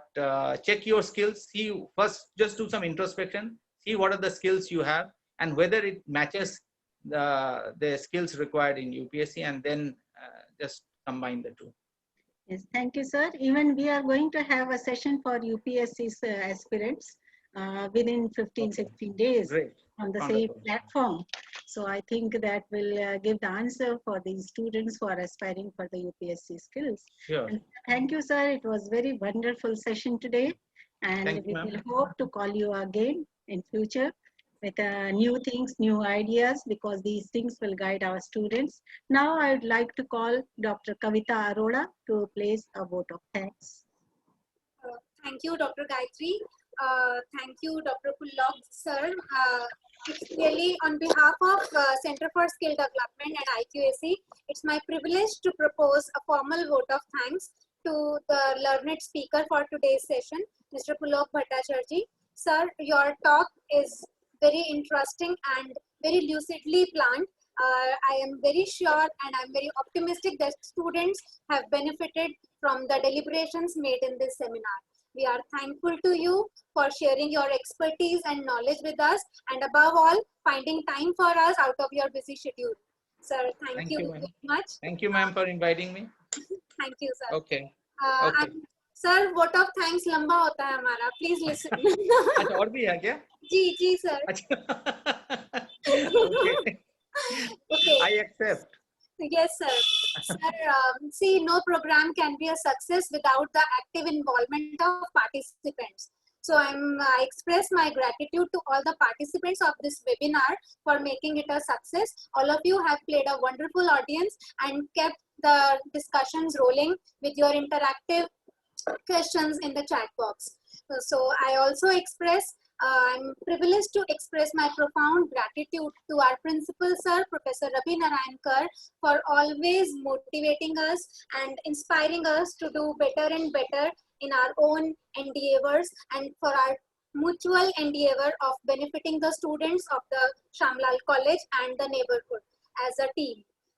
check your skills. See first, just do some introspection. See what are the skills you have and whether it matches the skills required in UPSC, and then just combine the two. Yes, thank you, sir. Even we are going to have a session for UPSC's aspirants within 15, 16 days Great. on the Wonderful. same platform. So I think that will give the answer for the students who are aspiring for the UPSC skills. Sure. And thank you, sir. It was very wonderful session today. And Thank you, we ma'am. will hope to call you again in future with new things, new ideas, because these things will guide our students. Now I would like to call Dr. Kavita Arora to place a vote of thanks. Thank you, Dr. Gayatri. Thank you, Dr. Pullock, sir. It's really on behalf of Center for Skill Development at IQAC, it's my privilege to propose a formal vote of thanks to the learned speaker for today's session, Mr. Pullock Bhattacharjee. Sir, your talk is very interesting and very lucidly planned. I am very sure and I'm very optimistic that students have benefited from the deliberations made in this seminar. We are thankful to you for sharing your expertise and knowledge with us, and above all, finding time for us out of your busy schedule. Sir, thank you very much. Thank you, ma'am, for inviting me. Thank you, sir. Okay. And sir, vote of thanks लंबा होता है हमारा. Please listen. अच्छा और भी है क्या? जी sir. Okay. Okay. I accept. Yes, sir. Sir, see, no program can be a success without the active involvement of participants. So I express my gratitude to all the participants of this webinar for making it a success. All of you have played a wonderful audience and kept the discussions rolling with your interactive questions in the chat box. So I also I'm privileged to express my profound gratitude to our principal, sir, Professor Ravi Narayan Kar, for always motivating us and inspiring us to do better and better in our own endeavors, and for our mutual endeavor of benefiting the students of the Shamlal College and the neighborhood as a team.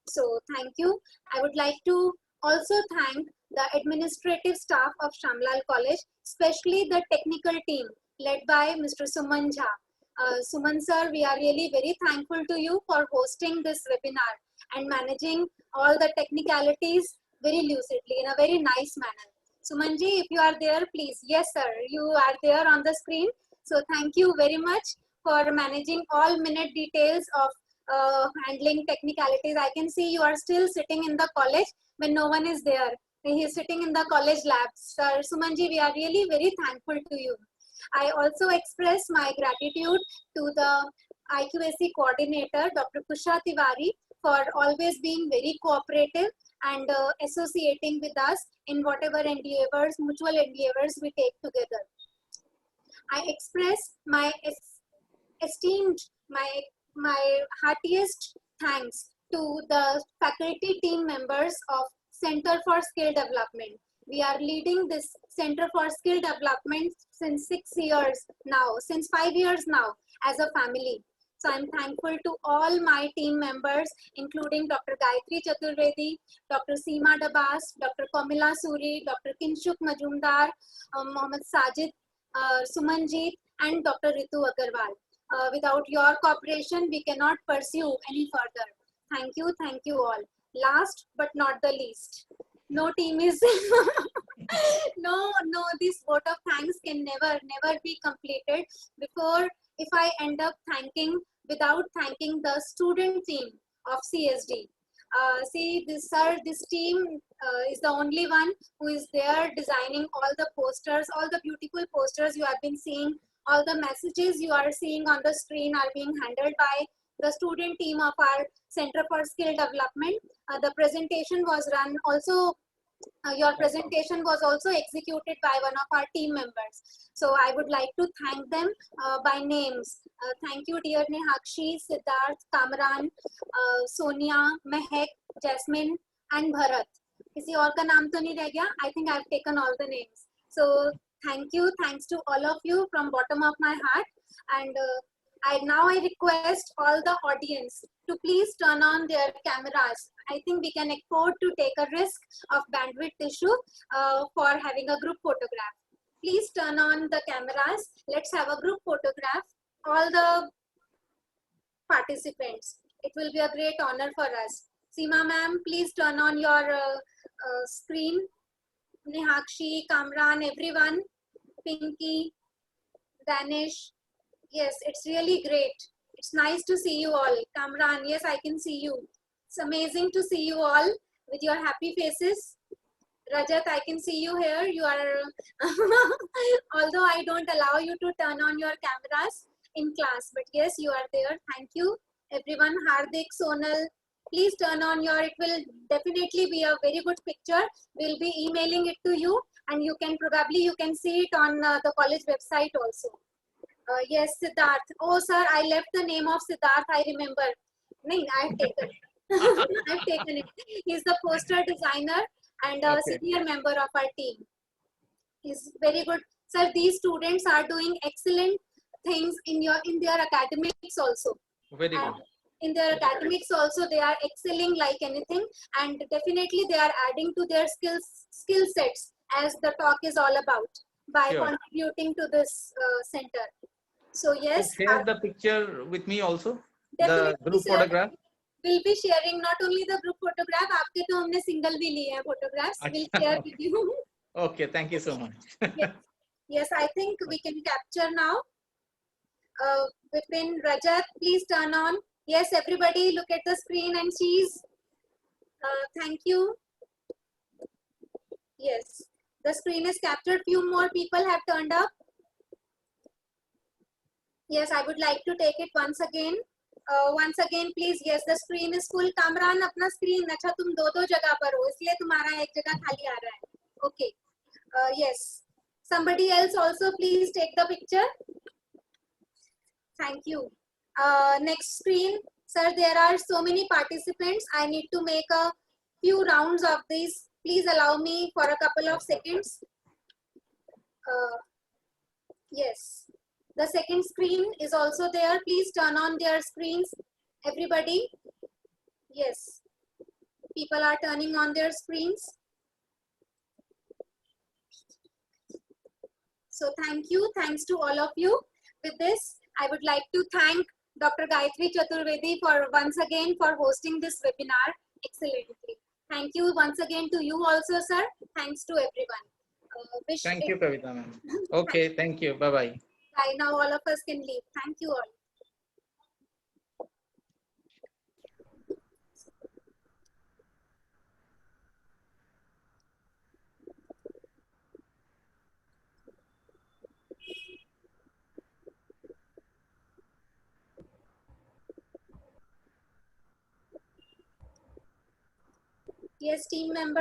So thank you. I would like to also thank the administrative staff of Shamlal College, especially the technical team led by Mr. Suman Jha. Suman sir, we are really very thankful to you for hosting this webinar and managing all the technicalities very lucidly in a very nice manner. Suman ji, if you are there, please. Yes, sir, you are there on the screen. So thank you very much for managing all minute details of handling technicalities. I can see you are still sitting in the college when no one is there. He is sitting in the college labs. Sir, Suman ji, we are really very thankful to you. I also express my gratitude to the IQAC coordinator, Dr. Kusha Tiwari, for always being very cooperative and associating with us in whatever endeavors, mutual endeavors we take together. I express my esteemed, my heartiest thanks to the faculty team members of Center for Skill Development. We are leading this Center for Skill Development since 6 years now, since 5 years now as a family. So I'm thankful to all my team members, including Dr. Gayatri Chaturvedi, Dr. Seema Dabas, Dr. Kamila Suri, Dr. Kinshuk Majumdar, Mohammad Sajid, Sumanjeet, and Dr. Ritu Agarwal. Without your cooperation, we cannot pursue any further. Thank you all. Last but not the least, no team is no, this vote of thanks can never be completed before if I end up without thanking the student team of CSD. See, this team is the only one who is there designing all the posters, all the beautiful posters you have been seeing All the messages you are seeing on the screen are being handled by the student team of our Center for Skill Development. The presentation was run also, your presentation was also executed by one of our team members. So I would like to thank them by names. Thank you, dear Nehakshi, Siddharth, Kamran, Sonia, Mehek, Jasmine, and Bharat. किसी और का नाम तो नहीं रह गया? I think I've taken all the names. So thank you, thanks to all of you from bottom of my heart. And I request all the audience to please turn on their cameras. I think we can afford to take a risk of bandwidth issue for having a group photograph. Please turn on the cameras. Let's have a group photograph. All the participants. It will be a great honor for us. Seema ma'am, please turn on your screen. Nehakshi, Kamran, everyone. Pinky, Danish. Yes, it's really great. It's nice to see you all. Kamran, yes, I can see you. It's amazing to see you all with your happy faces. Rajat, I can see you here. You are, although I don't allow you to turn on your cameras in class, but yes, you are there. Thank you, everyone. Hardik, Sonal, please turn on your, it will definitely be a very good picture. We'll be emailing it to you, and you can probably, you can see it on the college website also. Yes, Siddharth. Oh, sir, I left the name of Siddharth, I remember. No, I've taken I've taken it. He's the poster designer and a Okay. senior member of our team. He's very good. Sir, these students are doing excellent things in their academics also. Very And good. in their academics also, they are excelling like anything, and definitely they are adding to their skill sets, as the talk is all about, by Sure. contributing to this center. So yes, Share the picture with me also. The definitely, group sir. photograph. We'll be sharing not only the group photograph, आपके तो हमने single भी लिए हैं photographs. We'll share with you. Okay, thank you so much. Yes. Yes, I think we can capture now. Vipin, Rajat, please turn on. Yes, everybody look at the screen and cheese. Thank you. Yes, the screen is captured. Few more people have turned up. Yes, I would like to take it once again. Once again, please. Yes, the screen is full. Kamran, अपना screen अच्छा तुम दो जगह पर हो, इसलिए तुम्हारा एक जगह खाली आ रहा है. Okay. Yes. Somebody else also please take the picture. Thank you. Next screen. Sir, there are so many participants. I need to make a few rounds of these. Please allow me for a couple of seconds. Yes. The second screen is also there. Please turn on their screens. Everybody. Yes. People are turning on their screens. So thank you. Thanks to all of you. With this, I would like to thank Dr. Gayatri Chaturvedi for once again for hosting this webinar excellently. Thank you once again to you also, sir. Thanks to everyone. Thank you, Kavita ma'am. Okay, thank you. Bye-bye. Bye. Now all of us can leave. Thank you all. Yes, team members.